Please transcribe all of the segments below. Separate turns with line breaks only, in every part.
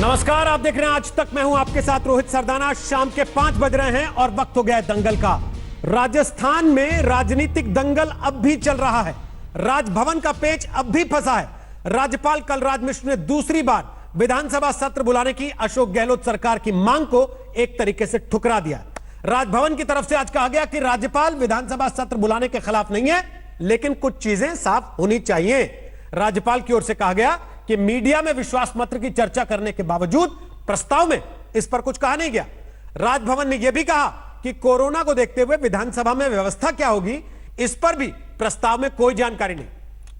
नमस्कार, आप देख रहे हैं आज तक। मैं हूं आपके साथ रोहित सरदाना। शाम के 5 बज रहे हैं और वक्त हो गया है दंगल का। राजस्थान में राजनीतिक दंगल अब भी चल रहा है। राजभवन का पेच अब भी फंसा है। राज्यपाल कलराज मिश्र ने दूसरी बार विधानसभा सत्र बुलाने की अशोक गहलोत सरकार की मांग को एक तरीके से ठुकरा दिया। राजभवन की तरफ से आज कहा गया कि राज्यपाल विधानसभा सत्र बुलाने के खिलाफ नहीं है, लेकिन कुछ चीजें साफ होनी चाहिए। राज्यपाल की ओर से कहा गया कि मीडिया में विश्वास मत की चर्चा करने के बावजूद प्रस्ताव में इस पर कुछ कहा नहीं गया। राजभवन ने यह भी कहा कि कोरोना को देखते हुए विधानसभा में व्यवस्था क्या होगी, इस पर भी प्रस्ताव में कोई जानकारी नहीं।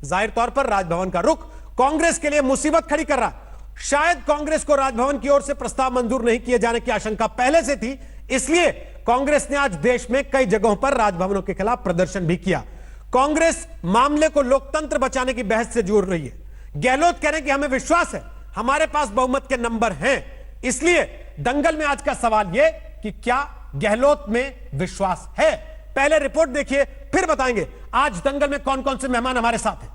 जाहिर तौर पर राजभवन का रुख कांग्रेस के लिए मुसीबत खड़ी कर रहा है। शायद कांग्रेस को राजभवन की ओर से प्रस्ताव मंजूर नहीं किए जाने की आशंका पहले से थी, इसलिए कांग्रेस ने आज देश में कई जगहों पर राजभवनों के खिलाफ प्रदर्शन भी किया। कांग्रेस मामले को लोकतंत्र बचाने की बहस से जोड़ रही है। गहलोत कह रहे हैं कि हमें विश्वास है, हमारे पास बहुमत के नंबर हैं। इसलिए दंगल में आज का सवाल यह कि क्या गहलोत में विश्वास है। पहले रिपोर्ट देखिए, फिर बताएंगे आज दंगल में कौन कौन से मेहमान हमारे साथ हैं।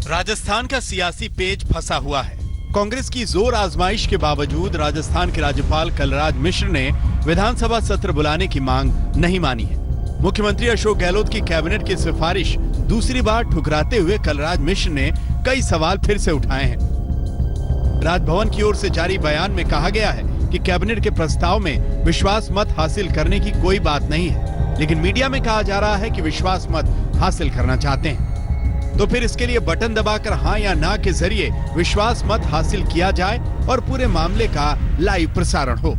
राजस्थान का सियासी पेच फंसा हुआ है। कांग्रेस की जोर आजमाइश के बावजूद राजस्थान के राज्यपाल कलराज मिश्र ने विधानसभा सत्र बुलाने की मांग नहीं मानी है। मुख्यमंत्री अशोक गहलोत की कैबिनेट की सिफारिश दूसरी बार ठुकराते हुए कलराज मिश्र ने कई सवाल फिर से उठाए हैं। राजभवन की ओर से जारी बयान में कहा गया है कि कैबिनेट के प्रस्ताव में विश्वास मत हासिल करने की कोई बात नहीं है, लेकिन मीडिया में कहा जा रहा है कि विश्वास मत हासिल करना चाहते हैं। तो फिर इसके लिए बटन दबाकर हां या ना के जरिए विश्वास मत हासिल किया जाए और पूरे मामले का लाइव प्रसारण हो।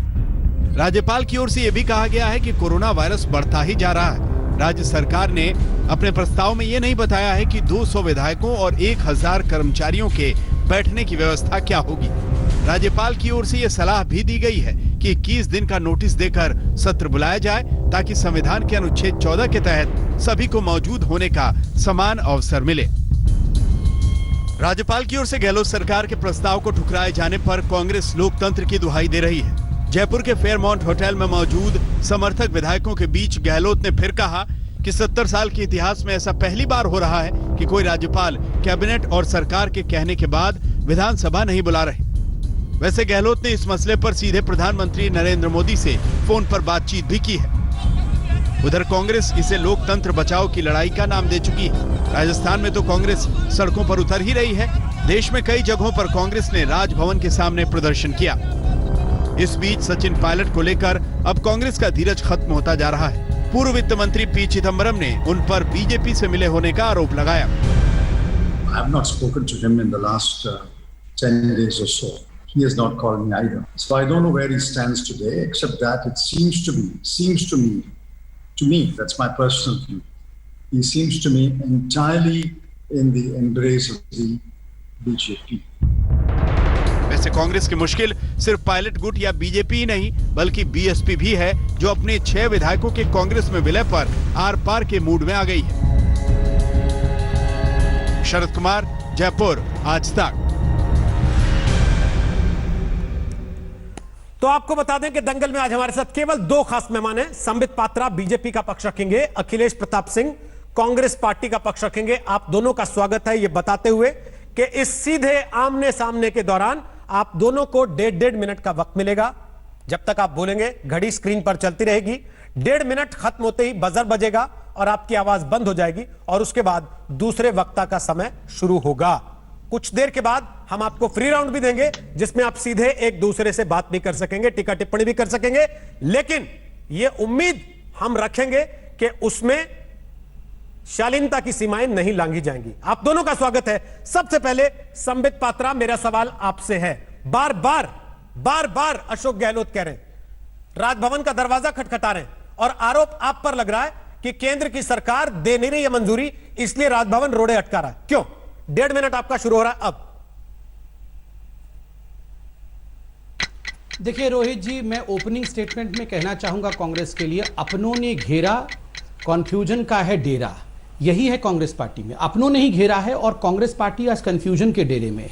राज्यपाल की ओर से यह भी कहा गया है कि कोरोना वायरस बढ़ता ही जा रहा है। राज्य सरकार ने अपने प्रस्ताव में यह नहीं बताया है कि 200 विधायकों और 1000 कर्मचारियों के बैठने की व्यवस्था क्या होगी। राज्यपाल की ओर से यह सलाह भी दी गई है कि 21 दिन का नोटिस देकर सत्र बुलाया जाए, ताकि संविधान के अनुच्छेद 14 के तहत सभी को मौजूद होने का समान अवसर मिले। राज्यपाल की ओर से गहलोत सरकार के प्रस्ताव को ठुकराए जाने पर कांग्रेस लोकतंत्र की दुहाई दे रही है। जयपुर के फेयरमाउंट होटल में मौजूद समर्थक विधायकों के बीच गहलोत ने फिर कहा कि 70 साल के इतिहास में ऐसा पहली बार हो रहा है कि कोई राज्यपाल कैबिनेट और सरकार के कहने के बाद विधानसभा नहीं बुला रहे। वैसे गहलोत ने इस मसले पर सीधे प्रधानमंत्री नरेंद्र मोदी से फोन पर बातचीत भी की है। उधर कांग्रेस इसे लोकतंत्र बचाओ की लड़ाई का नाम दे चुकी है। राजस्थान में तो कांग्रेस सड़कों पर उतर ही रही है। देश में कई जगहों पर कांग्रेस ने राजभवन के सामने प्रदर्शन किया। इस बीच सचिन पायलट को लेकर अब कांग्रेस का धीरज खत्म होता जा रहा है। पूर्व वित्त मंत्री पी चिदंबरम ने उन पर बीजेपी से मिले होने का आरोप लगाया।
I have not spoken to him in the last 10 days or so. He has not called me either. So I don't know where he stands today, except that it seems to me, that's my personal view. He seems to me entirely in the embrace of the BJP.
वैसे कांग्रेस की मुश्किल सिर्फ pilot गुट या BJP ही नहीं, बल्कि BSP भी है, जो अपने 6 विधायकों के कांग्रेस में विलय पर आर पार के मूड में आ गई है। शरद कुमार, जयपुर, आज तक।
तो आपको बता दें कि दंगल में आज हमारे साथ केवल 2 खास मेहमान हैं। संबित पात्रा बीजेपी का पक्ष रखेंगे, अखिलेश प्रताप सिंह कांग्रेस पार्टी का पक्ष रखेंगे। आप दोनों का स्वागत है, यह बताते हुए कि इस सीधे आमने सामने के दौरान आप दोनों को 1.5 मिनट का वक्त मिलेगा। जब तक आप बोलेंगे घड़ी स्क्रीन पर चलती रहेगी। 1.5 मिनट खत्म होते ही बजर बजेगा और आपकी आवाज बंद हो जाएगी और उसके बाद दूसरे वक्ता का समय शुरू होगा। कुछ देर के बाद हम आपको फ्री राउंड भी देंगे, जिसमें आप सीधे एक दूसरे से बात भी कर सकेंगे, टीका टिप्पणी भी कर सकेंगे, लेकिन यह उम्मीद हम रखेंगे कि उसमें शालीनता की सीमाएं नहीं लांघी जाएंगी। आप दोनों का स्वागत है। सबसे पहले संबित पात्रा, मेरा सवाल आपसे है। बार बार अशोक गहलोत कह रहे हैं, राजभवन का दरवाजा खटखटा रहे हैं और आरोप आप पर लग रहा है कि केंद्र की सरकार दे नहीं रही है मंजूरी, इसलिए राजभवन रोड़े अटका रहा है। क्यों? 1.5 मिनट आपका शुरू हो रहा है अब।
देखिए रोहित जी, मैं ओपनिंग स्टेटमेंट में कहना चाहूंगा कांग्रेस के लिए, अपनों ने घेरा, कॉन्फ्यूजन का है डेरा। यही है कांग्रेस पार्टी में, अपनों ने ही घेरा है और कांग्रेस पार्टी आज कंफ्यूजन के डेरे में है।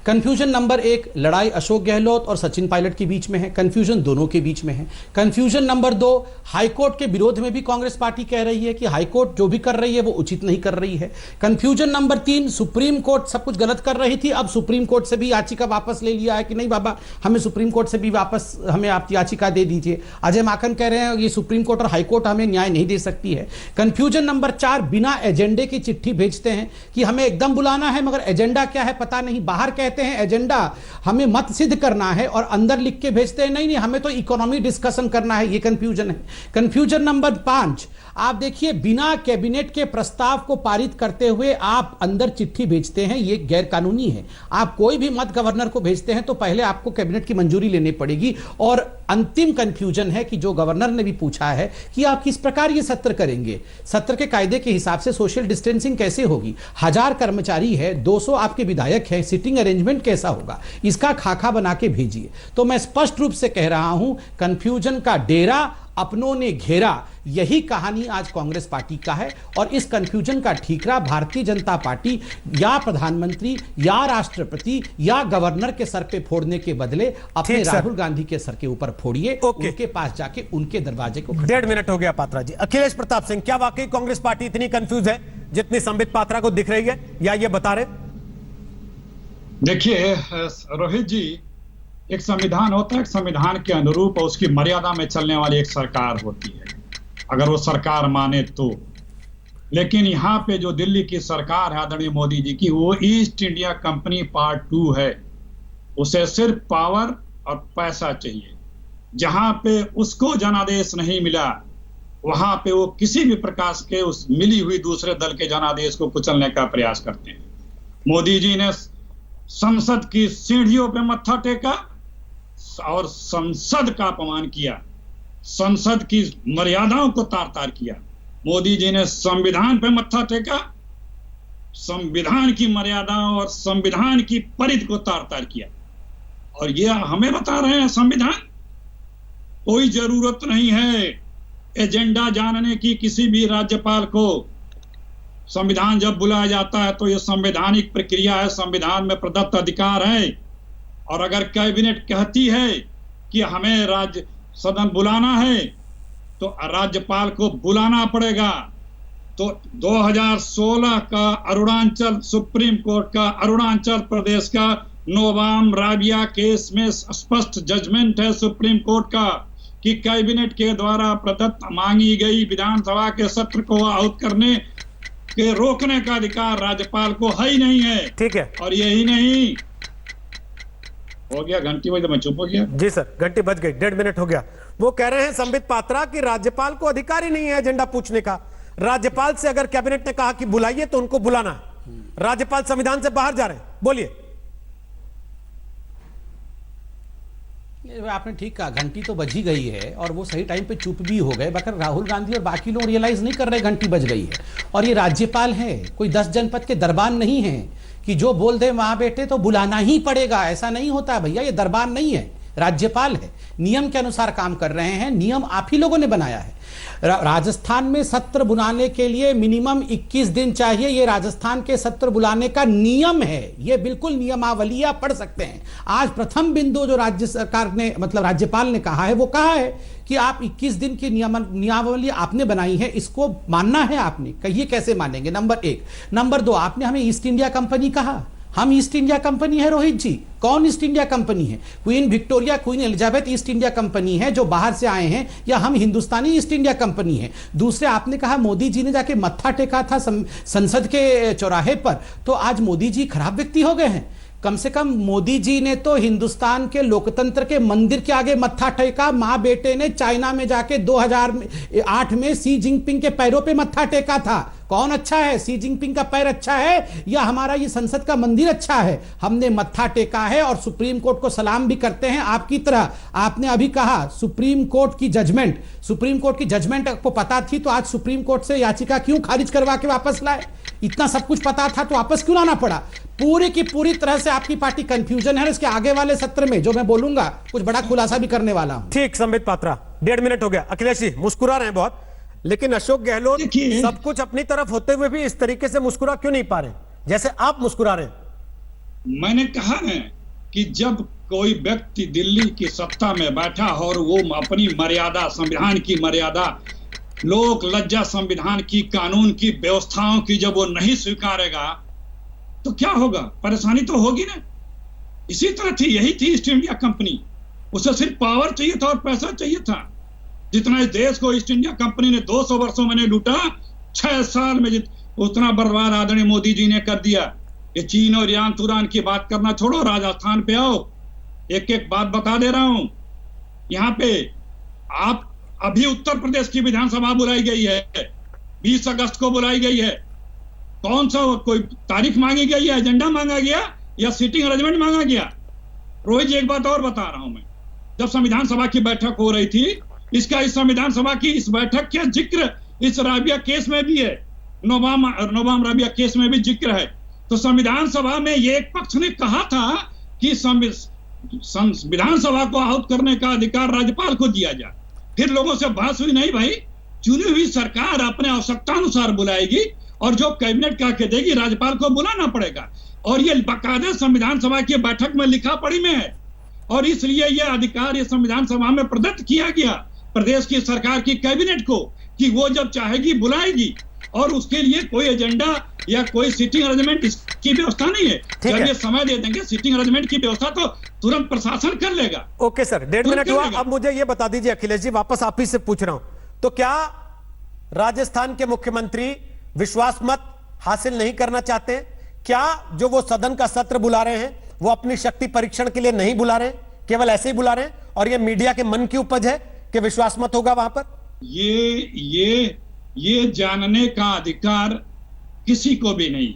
कंफ्यूजन नंबर 1, लड़ाई अशोक गहलोत और सचिन पायलट के बीच में है, कंफ्यूजन दोनों के बीच में है। कंफ्यूजन नंबर 2, हाईकोर्ट के विरोध में भी कांग्रेस पार्टी कह रही है कि हाईकोर्ट जो भी कर रही है वो उचित नहीं कर रही है। कंफ्यूजन नंबर 3, सुप्रीम कोर्ट सब कुछ गलत कर रही थी, अब सुप्रीम कोर्ट से भी याचिका वापस ले लिया है कि नहीं बाबा, हमें सुप्रीम कोर्ट से भी वापस हमें आप याचिका दे दीजिए। अजय माकन कह रहे हैं ये सुप्रीम कोर्ट और हाईकोर्ट हमें न्याय नहीं दे सकती है। कंफ्यूजन नंबर 4, बिना एजेंडे की चिट्ठी भेजते हैं कि हमें एकदम बुलाना है मगर एजेंडा क्या है पता नहीं, बाहर कहते हैं एजेंडा हमें मत सिद्ध करना है और अंदर लिख के भेजते हैं नहीं हमें तो इकोनॉमी डिस्कशन करना है, ये कंफ्यूजन है। कंफ्यूजन नंबर 5, आप देखिए बिना कैबिनेट के प्रस्ताव को पारित करते हुए आप अंदर चिट्ठी भेजते हैं, ये गैर कानूनी है। आप कोई भी मत गवर्नर को भेजते हैं तो पहले आपको कैबिनेट की मंजूरी लेनी पड़ेगी। और अंतिम कंफ्यूजन है कि जो गवर्नर ने भी पूछा है कि आप किस प्रकार ये सत्र करेंगे, सत्र के कायदे के हिसाब से सोशल डिस्टेंसिंग कैसे होगी, 1000 कर्मचारी है, 200 आपके विधायक हैं, सिटिंग अरेंजमेंट कैसा होगा, इसका खाका बना के भेजिए। तो मैं स्पष्ट रूप से कह रहा हूं कंफ्यूजन का डेरा अपनों ने घेरा, यही कहानी आज कांग्रेस पार्टी का है। और इस कंफ्यूजन का ठीकरा भारतीय जनता पार्टी या प्रधानमंत्री या राष्ट्रपति या गवर्नर के सर पे फोड़ने के बदले अपने राहुल गांधी के सर के ऊपर फोड़िए, उनके पास जाके उनके दरवाजे को।
1.5 मिनट हो गया पात्रा जी। अखिलेश प्रताप सिंह, क्या वाकई कांग्रेस पार्टी इतनी कंफ्यूज है जितनी संबित पात्रा को दिख रही है, या ये बता रहे?
देखिए रोहित जी, एक संविधान होता है, एक संविधान के अनुरूप और उसकी मर्यादा में चलने वाली एक सरकार होती है, अगर वो सरकार माने तो। लेकिन यहाँ पे जो दिल्ली की सरकार है आदरणीय मोदी जी की, वो ईस्ट इंडिया कंपनी पार्ट 2 है। उसे सिर्फ पावर और पैसा चाहिए। जहां पे उसको जनादेश नहीं मिला वहां पे वो किसी भी प्रकार के उस मिली हुई दूसरे दल के जनादेश को कुचलने का प्रयास करते हैं। मोदी जी ने संसद की सीढ़ियों पे मत्था टेका और संसद का अपमान किया, संसद की मर्यादाओं को तार तार किया। मोदी जी ने संविधान पे मत्था टेका, संविधान की मर्यादाओं और संविधान की परिधि को तार तार किया। और ये हमें बता रहे हैं संविधान, कोई जरूरत नहीं है एजेंडा जानने की किसी भी राज्यपाल को। संविधान जब बुलाया जाता है तो यह संवैधानिक प्रक्रिया है, संविधान में प्रदत्त अधिकार है। और अगर कैबिनेट कहती है कि हमें राज्य सदन बुलाना है तो राज्यपाल को बुलाना पड़ेगा। तो 2016 का अरुणाचल सुप्रीम कोर्ट का अरुणाचल प्रदेश का नोबाम राबिया केस में स्पष्ट जजमेंट है सुप्रीम कोर्ट का कि कैबिनेट के द्वारा प्रदत्त मांगी गई विधानसभा के सत्र को आहूत करने के रोकने का अधिकार राज्यपाल को है ही नहीं है।
ठीक है।
और यही नहीं, हो गया घंटी बज तो मैं चुप हो गया।
जी सर, घंटी बज गई, 1.5 मिनट हो गया। वो कह रहे हैं संबित पात्रा कि राज्यपाल को अधिकार ही नहीं है एजेंडा पूछने का। राज्यपाल से अगर कैबिनेट ने कहा कि बुलाइए तो उनको बुलाना है। राज्यपाल संविधान से बाहर जा रहे हैं। बोलिए।
आपने ठीक कहा, घंटी तो बजी गई है और वो सही टाइम पे चुप भी हो गए, मगर राहुल गांधी और बाकी लोग रियलाइज नहीं कर रहे घंटी बज गई है। और ये राज्यपाल है, कोई 10 जनपद के दरबार नहीं है कि जो बोल दे वहां बेटे तो बुलाना ही पड़ेगा। ऐसा नहीं होता है भैया, ये दरबार नहीं है, राज्यपाल है, नियम के अनुसार काम कर रहे हैं। नियम आप ही लोगों ने बनाया है। राजस्थान में सत्र बुलाने के लिए मिनिमम 21 दिन चाहिए, ये राजस्थान के सत्र बुलाने का नियम है, ये बिल्कुल नियमावली आप पढ़ सकते हैं। आज प्रथम बिंदु जो राज्य सरकार ने मतलब राज्यपाल ने कहा है वो कहा है कि आप 21 दिन की नियमावली आपने बनाई है, इसको मानना है आपने। कहिए कैसे मानेंगे, नंबर 1। नंबर 2, आपने हमें ईस्ट इंडिया कंपनी कहा, हम ईस्ट इंडिया कंपनी है रोहित जी? कौन ईस्ट इंडिया कंपनी है? Queen Victoria, queen Elizabeth east India company है जो बाहर से आए हैं, या हम हिंदुस्तानी ईस्ट इंडिया कंपनी है? दूसरे, आपने कहा मोदी जी ने जाके मत्था टेका था संसद के चौराहे पर, तो आज मोदी जी खराब व्यक्ति हो गए हैं? कम से कम मोदी जी ने तो हिंदुस्तान के लोकतंत्र के मंदिर के आगे मत्था टेका। मां बेटे ने चाइना में जाके 2008 में सी जिनपिंग के पैरों पे मत्था टेका था। कौन अच्छा है, सी जिनपिंग का पैर अच्छा है या हमारा ये संसद का मंदिर अच्छा है? हमने मत्था टेका है और सुप्रीम कोर्ट को सलाम भी करते हैं आपकी तरह। आपने अभी कहा सुप्रीम कोर्ट की जजमेंट आपको पता थी तो आज सुप्रीम कोर्ट से याचिका क्यों खारिज करवा के वापस लाए? इतना सब कुछ पता था तो वापस क्यों लाना पड़ा? पूरी की पूरी तरह से आपकी पार्टी कंफ्यूजन है। इसके आगे वाले सत्र में जो मैं बोलूंगा कुछ बड़ा खुलासा भी करने वाला हूं।
ठीक, संबित पात्रा, 1.5 मिनट हो गया। अखिलेश जी मुस्कुरा रहे हैं बहुत, लेकिन अशोक गहलोत सब कुछ अपनी तरफ होते हुए भी इस तरीके से मुस्कुरा क्यों नहीं पा रहे जैसे आप मुस्कुरा रहे हैं?
मैंने कहा है कि जब कोई व्यक्ति दिल्ली की सत्ता में बैठा हो और वो अपनी मर्यादा, संविधान की मर्यादा, लोक लज्जा, संविधान की, कानून की, व्यवस्थाओं की जब वो नहीं स्वीकारेगा तो क्या होगा? परेशानी तो होगी ना। इसी तरह थी, यही थी ईस्ट इंडिया कंपनी। उसे सिर्फ पावर चाहिए था और पैसा चाहिए था। जितना इस देश को ईस्ट इंडिया कंपनी ने 200 वर्षों में लूटा, 6 साल में उतना बर्बाद आदरणीय मोदी जी ने कर दिया। ये चीन और ईरान तुरान की बात करना छोड़ो, राजस्थान पे आओ। एक एक बात बता दे रहा हूं। यहाँ पे आप अभी उत्तर प्रदेश की विधानसभा बुलाई गई है, 20 अगस्त को बुलाई गई है। कौन सा कोई तारीख मांगी गई है, एजेंडा मांगा गया या सीटिंग अरेंजमेंट मांगा गया? रोहित जी, एक बात और बता रहा हूं मैं। जब संविधान सभा की बैठक हो रही थी, इस संविधान सभा की इस बैठक का जिक्र इस राबिया केस में भी है, नोबाम राबिया केस में भी जिक्र है। तो संविधान सभा में ये एक पक्ष ने कहा था कि विधानसभा को आहूत करने का अधिकार राज्यपाल को दिया जाए। फिर लोगों से बहस हुई, नहीं भाई, चुनी हुई सरकार अपने आवश्यकता अनुसार बुलाएगी और जो कैबिनेट कह के देगी राज्यपाल को बुलाना पड़ेगा। और ये बाकायदा संविधान सभा की बैठक में लिखा पढ़ी में है। और इसलिए यह अधिकार ये संविधान सभा में प्रदत्त किया गया प्रदेश की सरकार की कैबिनेट को कि वो जब चाहेगी बुलाएगी, और उसके लिए कोई एजेंडा या कोई सीटिंग अरेंजमेंट इसकी व्यवस्था नहीं है। जब ये समय दे देंगे सीटिंग अरेंजमेंट की व्यवस्था तो तुरंत प्रशासन कर लेगा।
ओके सर, 1.5 मिनट हुआ। अब मुझे ये बता दीजिए अखिलेश जी, वापस आप ही से पूछ रहा हूं, तो क्या राजस्थान के मुख्यमंत्री विश्वास मत हासिल नहीं करना चाहते हैं? क्या जो वो सदन का सत्र बुला रहे हैं वो अपनी शक्ति परीक्षण के लिए नहीं बुला रहे हैं, केवल ऐसे ही बुला रहे हैं, और ये मीडिया के मन की उपज है कि विश्वास मत होगा वहां पर?
ये जानने का अधिकार किसी को भी नहीं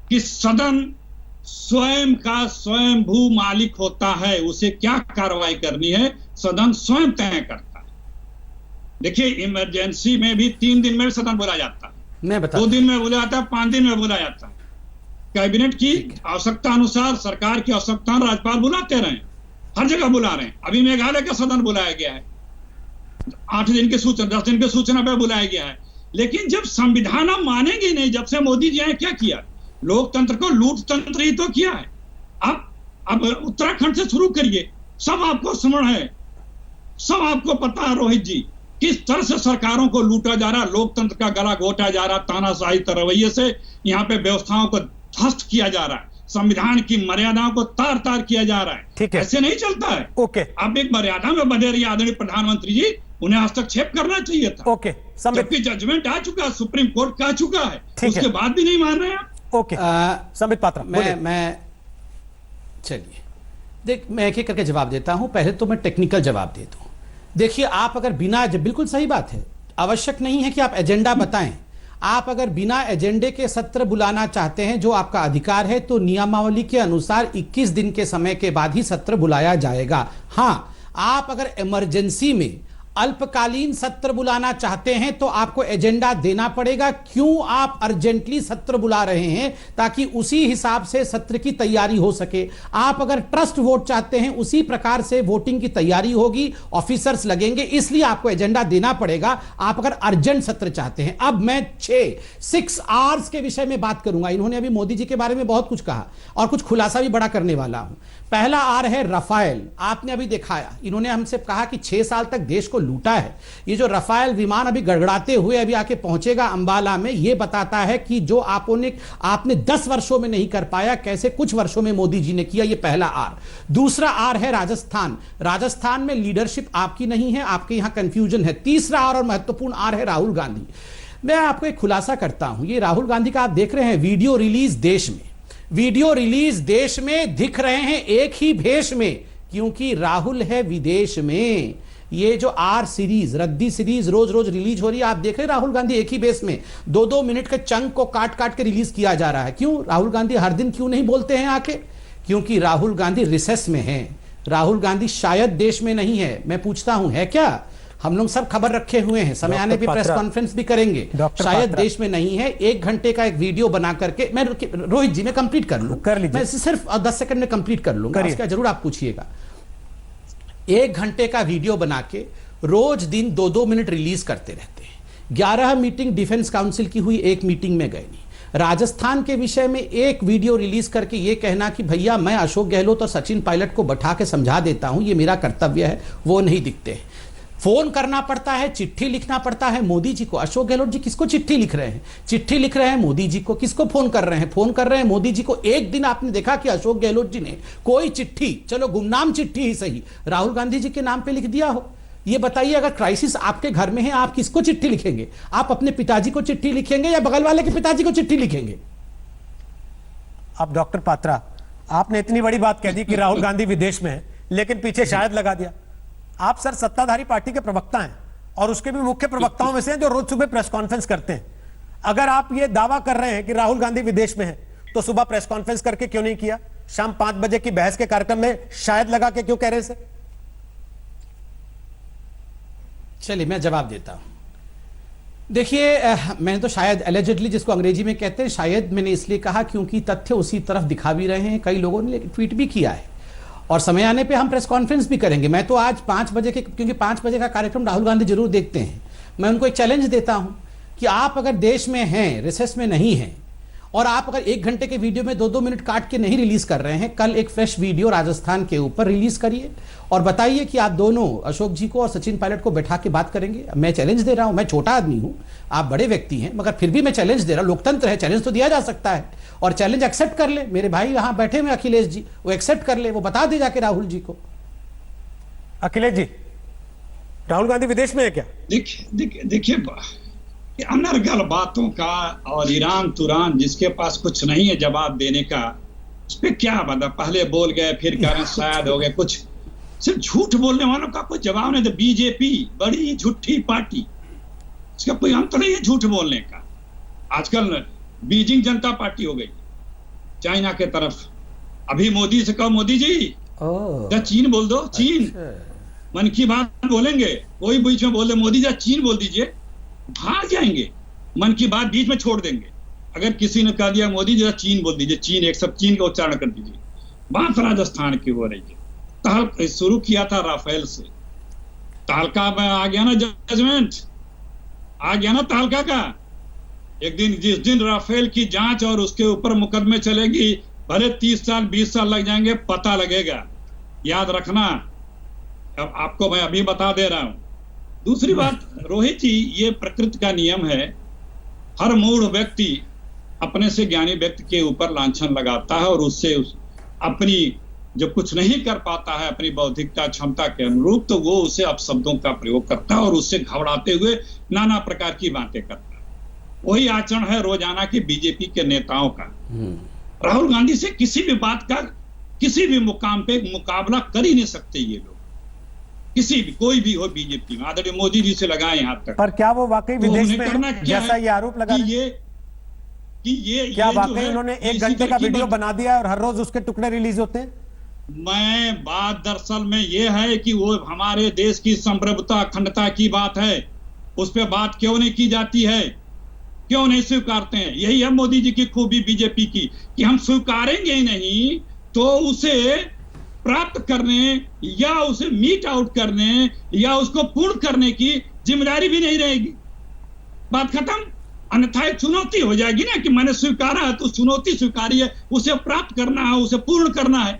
कि सदन स्वयं का स्वयंभू मालिक होता है। उसे क्या कार्रवाई करनी है सदन स्वयं तय करता है। देखिए, इमरजेंसी में भी 3 दिन में सदन बुलाया जाता है,
मैं बता
2 दिन में बुलाया जाता है, 5 दिन में बुलाया जाता है। कैबिनेट की आवश्यकता अनुसार, सरकार की आवश्यकता राज्यपाल बुलाते रहे, हर जगह बुला रहे हैं। अभी मेघालय का सदन बुलाया गया है, 8 दिन की सूचना, 10 दिन की सूचना पे बुलाया गया है। लेकिन जब संविधान हम मानेंगे नहीं, जब से मोदी जी आए क्या किया? लोकतंत्र को लूट तंत्र ही तो किया है। अब उत्तराखंड से शुरू करिए, सब आपको स्मरण है, सब आपको पता है रोहित जी, किस तरह से सरकारों को लूटा जा रहा, लोकतंत्र का गला घोटा जा रहा, तानाशाही रवैये से यहाँ पे व्यवस्थाओं को ध्वस्त किया जा रहा है, संविधान की मर्यादाओं को तार तार किया जा रहा है।
ठीक है,
ऐसे नहीं चलता है।
ओके,
अब एक मर्यादा में बंधे रहिए आदरणीय प्रधानमंत्री जी, उन्हें हस्तक्षेप करना चाहिए था।
ओके,
जबकि जजमेंट आ चुका, सुप्रीम कोर्ट कह चुका है,
ठीक
उसके
है।
बाद भी नहीं मान रहे हैं।
ओके, संबित पात्रा,
मैं चलिए देख, मैं एक एक करके जवाब देता हूं। पहले तो मैं टेक्निकल जवाब देता हूं। देखिए, आप अगर बिना, बिल्कुल सही बात है, आवश्यक नहीं है कि आप एजेंडा बताएं। आप अगर बिना एजेंडे के सत्र बुलाना चाहते हैं, जो आपका अधिकार है, तो नियमावली के अनुसार 21 दिन के समय के बाद ही सत्र बुलाया जाएगा। हां, आप अगर इमरजेंसी में अल्पकालीन सत्र बुलाना चाहते हैं तो आपको एजेंडा देना पड़ेगा, क्यों आप अर्जेंटली सत्र बुला रहे हैं, ताकि उसी हिसाब से सत्र की तैयारी हो सके। आप अगर ट्रस्ट वोट चाहते हैं, उसी प्रकार से वोटिंग की तैयारी होगी, ऑफिसर्स लगेंगे, इसलिए आपको एजेंडा देना पड़ेगा, आप अगर अर्जेंट सत्र चाहते हैं। अब मैं 6 आवर्स के विषय में बात करूंगा। इन्होंने अभी मोदी जी के बारे में बहुत कुछ कहा और कुछ खुलासा भी बड़ा करने वाला हूं। पहला आर है रफाल। आपने अभी दिखाया, इन्होंने हमसे कहा कि 6 साल तक देश को लूटा है। ये जो रफाल विमान अभी गड़गड़ाते हुए अभी आके पहुंचेगा अंबाला में, ये बताता है कि जो आपने 10 वर्षों में नहीं कर पाया, कैसे कुछ वर्षों में मोदी जी ने किया। ये पहला आर। दूसरा आर है राजस्थान। राजस्थान में लीडरशिप आपकी नहीं है, आपके यहां कंफ्यूजन है। तीसरा आर और महत्वपूर्ण आर है राहुल गांधी। मैं आपको एक खुलासा करता हूं। ये राहुल गांधी का आप देख रहे हैं वीडियो रिलीज देश में, वीडियो रिलीज देश में दिख रहे हैं एक ही भेष में, क्योंकि राहुल है विदेश में। ये जो आर सीरीज, रद्दी सीरीज रोज रोज रिलीज हो रही है, आप देख रहे हैं राहुल गांधी एक ही बेस में 2-2 मिनट के चंक को काट काट के रिलीज किया जा रहा है। क्यों? राहुल गांधी हर दिन क्यों नहीं बोलते हैं आके? क्योंकि राहुल गांधी रिसेस में है। राहुल गांधी शायद देश में नहीं है। मैं पूछता हूं, है क्या? हम लोग सब खबर रखे हुए हैं, समय आने पे प्रेस कॉन्फ्रेंस भी करेंगे। शायद देश में नहीं है। 1 घंटे का एक वीडियो बना करके, मैं रोहित जी मैं कंप्लीट कर लूं, मैं सिर्फ 10 सेकंड में कंप्लीट कर लूंगा, उसका जरूर आप पूछिएगा। 1 घंटे का वीडियो बना के रोज दिन 2-2 मिनट रिलीज करते रहते हैं। 11 मीटिंग डिफेंस काउंसिल की हुई, 1 मीटिंग में गए नहीं। राजस्थान के विषय में एक वीडियो रिलीज करके ये कहना कि भैया मैं अशोक गहलोत और सचिन पायलट को बैठा के समझा देता हूं, ये मेरा कर्तव्य है, वो नहीं दिखते हैं। फोन करना पड़ता है, चिट्ठी लिखना पड़ता है मोदी जी को। अशोक गहलोत जी किसको चिट्ठी लिख रहे हैं? चिट्ठी लिख रहे हैं मोदी जी को। किसको फोन कर रहे हैं? फोन कर रहे हैं मोदी जी को। एक दिन आपने देखा कि अशोक गहलोत जी ने कोई चिट्ठी, चलो गुमनाम चिट्ठी ही सही, राहुल गांधी जी के नाम पे लिख दिया हो? ये बताइए, अगर क्राइसिस आपके घर में है, आप किसको चिट्ठी लिखेंगे? आप अपने पिताजी को चिट्ठी लिखेंगे या बगल वाले के पिताजी को चिट्ठी लिखेंगे?
अब डॉक्टर पात्रा, आपने इतनी बड़ी बात कह दी कि राहुल गांधी विदेश में है, लेकिन पीछे शायद लगा दिया। आप सर सत्ताधारी पार्टी के प्रवक्ता हैं और उसके भी मुख्य प्रवक्ताओं में से हैं जो रोज सुबह प्रेस कॉन्फ्रेंस करते हैं। अगर आप ये दावा कर रहे हैं कि राहुल गांधी विदेश में है, तो सुबह प्रेस कॉन्फ्रेंस करके क्यों नहीं किया? शाम 5 बजे की बहस के कार्यक्रम में शायद लगा के क्यों कह रहे हैं सर?
चलिए मैं जवाब देता हूं। देखिए, मैंने तो शायद एलिजिडली, जिसको अंग्रेजी में कहते हैं, शायद मैंने इसलिए कहा क्योंकि तथ्य उसी तरफ दिखा भी रहे हैं, कई लोगों ने ट्वीट भी किया है और समय आने पे हम प्रेस कॉन्फ्रेंस भी करेंगे। मैं तो आज 5 बजे के, क्योंकि 5 बजे का कार्यक्रम राहुल गांधी जरूर देखते हैं, मैं उनको एक चैलेंज देता हूं कि आप अगर देश में हैं, रिसेस में नहीं हैं, और आप अगर 1 घंटे के वीडियो में 2-2 मिनट काट के नहीं रिलीज कर रहे हैं, कल एक फ्रेश वीडियो राजस्थान के ऊपर रिलीज करिए और बताइए कि आप दोनों, अशोक जी को और सचिन पायलट को बैठा के बात करेंगे। मैं चैलेंज दे रहा हूं, मैं छोटा आदमी हूं, आप बड़े व्यक्ति हैं, मगर फिर भी मैं चैलेंज दे रहा हूं। लोकतंत्र है, चैलेंज तो दिया जा सकता है और चैलेंज एक्सेप्ट कर ले। मेरे भाई यहां बैठे हुए अखिलेश जी, वो एक्सेप्ट कर ले, वो बता दे जाके राहुल जी को।
अखिलेश जी, राहुल गांधी विदेश में है क्या?
देखिए अनर्गल बातों का और ईरान तुरान, जिसके पास कुछ नहीं है जवाब देने का, उस पर क्या बता? पहले बोल गए, फिर कह रहे शायद हो गए, कुछ सिर्फ झूठ बोलने वालों का कोई जवाब नहीं। तो बीजेपी बड़ी झूठी पार्टी, इसका कोई अंत नहीं है झूठ बोलने का। आजकल बीजिंग जनता पार्टी हो गई चाइना के तरफ। अभी मोदी से कहो, मोदी जी या चीन बोल दो, चीन। मन की बात बोलेंगे, कोई बीच में बोल दे मोदी जी चीन बोल दीजिए, भाग जाएंगे। मन की बात बीच में छोड़ देंगे। अगर किसी ने कह दिया मोदी जी चीन बोल दीजिए, चीन, एक सब चीन का उच्चारण कर दीजिए। बात राजस्थान की हो रही है। शुरू किया था राफेल से, तालका में आ गया ना जजमेंट, आ गया ना तालका का। एक दिन, जिस दिन राफेल की जांच और उसके ऊपर मुकदमे चलेगी, भले 30 साल 20 साल लग जाएंगे, पता लगेगा, याद रखना। अब आपको मैं अभी बता दे रहा हूं। दूसरी बात, रोहित जी, ये प्रकृति का नियम है, हर मूढ़ व्यक्ति अपने से ज्ञानी व्यक्ति के ऊपर लांछन लगाता है और उससे अपनी जब कुछ नहीं कर पाता है अपनी बौद्धिकता क्षमता के अनुरूप, तो वो उसे अपशब्दों का प्रयोग करता है और उससे घबराते हुए नाना प्रकार की बातें करता है। वही आचरण है रोजाना की बीजेपी के नेताओं का। राहुल गांधी से किसी भी बात का किसी भी मुकाम पे मुकाबला कर ही नहीं सकते ये लोग, किसी भी, कोई भी हो बीजेपी में, आदरणीय मोदी जी से लगाए यहाँ तक।
पर क्या वो वाकई विदेश में है, जैसा ये आरोप लगा
ये
क्या वाकई उन्होंने 1 घंटे का वीडियो बना दिया है और हर रोज उसके टुकड़े रिलीज होते हैं?
मैं बात दरअसल में ये है कि वो हमारे देश की संप्रभुता अखंडता की बात है, उस पर बात क्यों नहीं की जाती है, क्यों नहीं स्वीकारते हैं? यही है मोदी जी की खूबी बीजेपी की, कि हम स्वीकारेंगे ही नहीं तो उसे प्राप्त करने या उसे मीट आउट करने या उसको पूर्ण करने की जिम्मेदारी भी नहीं रहेगी। बात खत्म। अन्यथा एक चुनौती हो जाएगी ना कि मैंने स्वीकारा है तो चुनौती स्वीकारी है, उसे प्राप्त करना है, उसे पूर्ण करना है,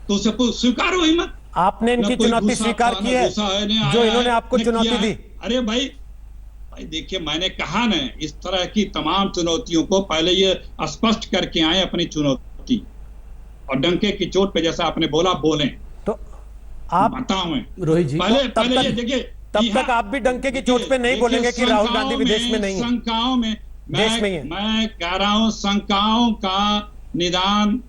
तो उसे स्वीकारो ही मत।
आपने इनकी चुनौती स्वीकार की है जो इन्होंने आपको चुनौती दी?
अरे भाई देखिए, मैंने कहा ना, इस तरह की तमाम चुनौतियों को पहले ये स्पष्ट करके आए अपनी चुनौती, और डंके की चोट पे जैसा आपने बोला बोले तो आप बताओ
रोहित जी,
पहले ये देखिए,
तब तक आप भी डंके की चोट पे नहीं बोलेंगे कि राहुल गांधी विदेश में नहीं है।
शंकाओं में
देश में ही है।
मैं कह रहा हूं, शंकाओं का निदान,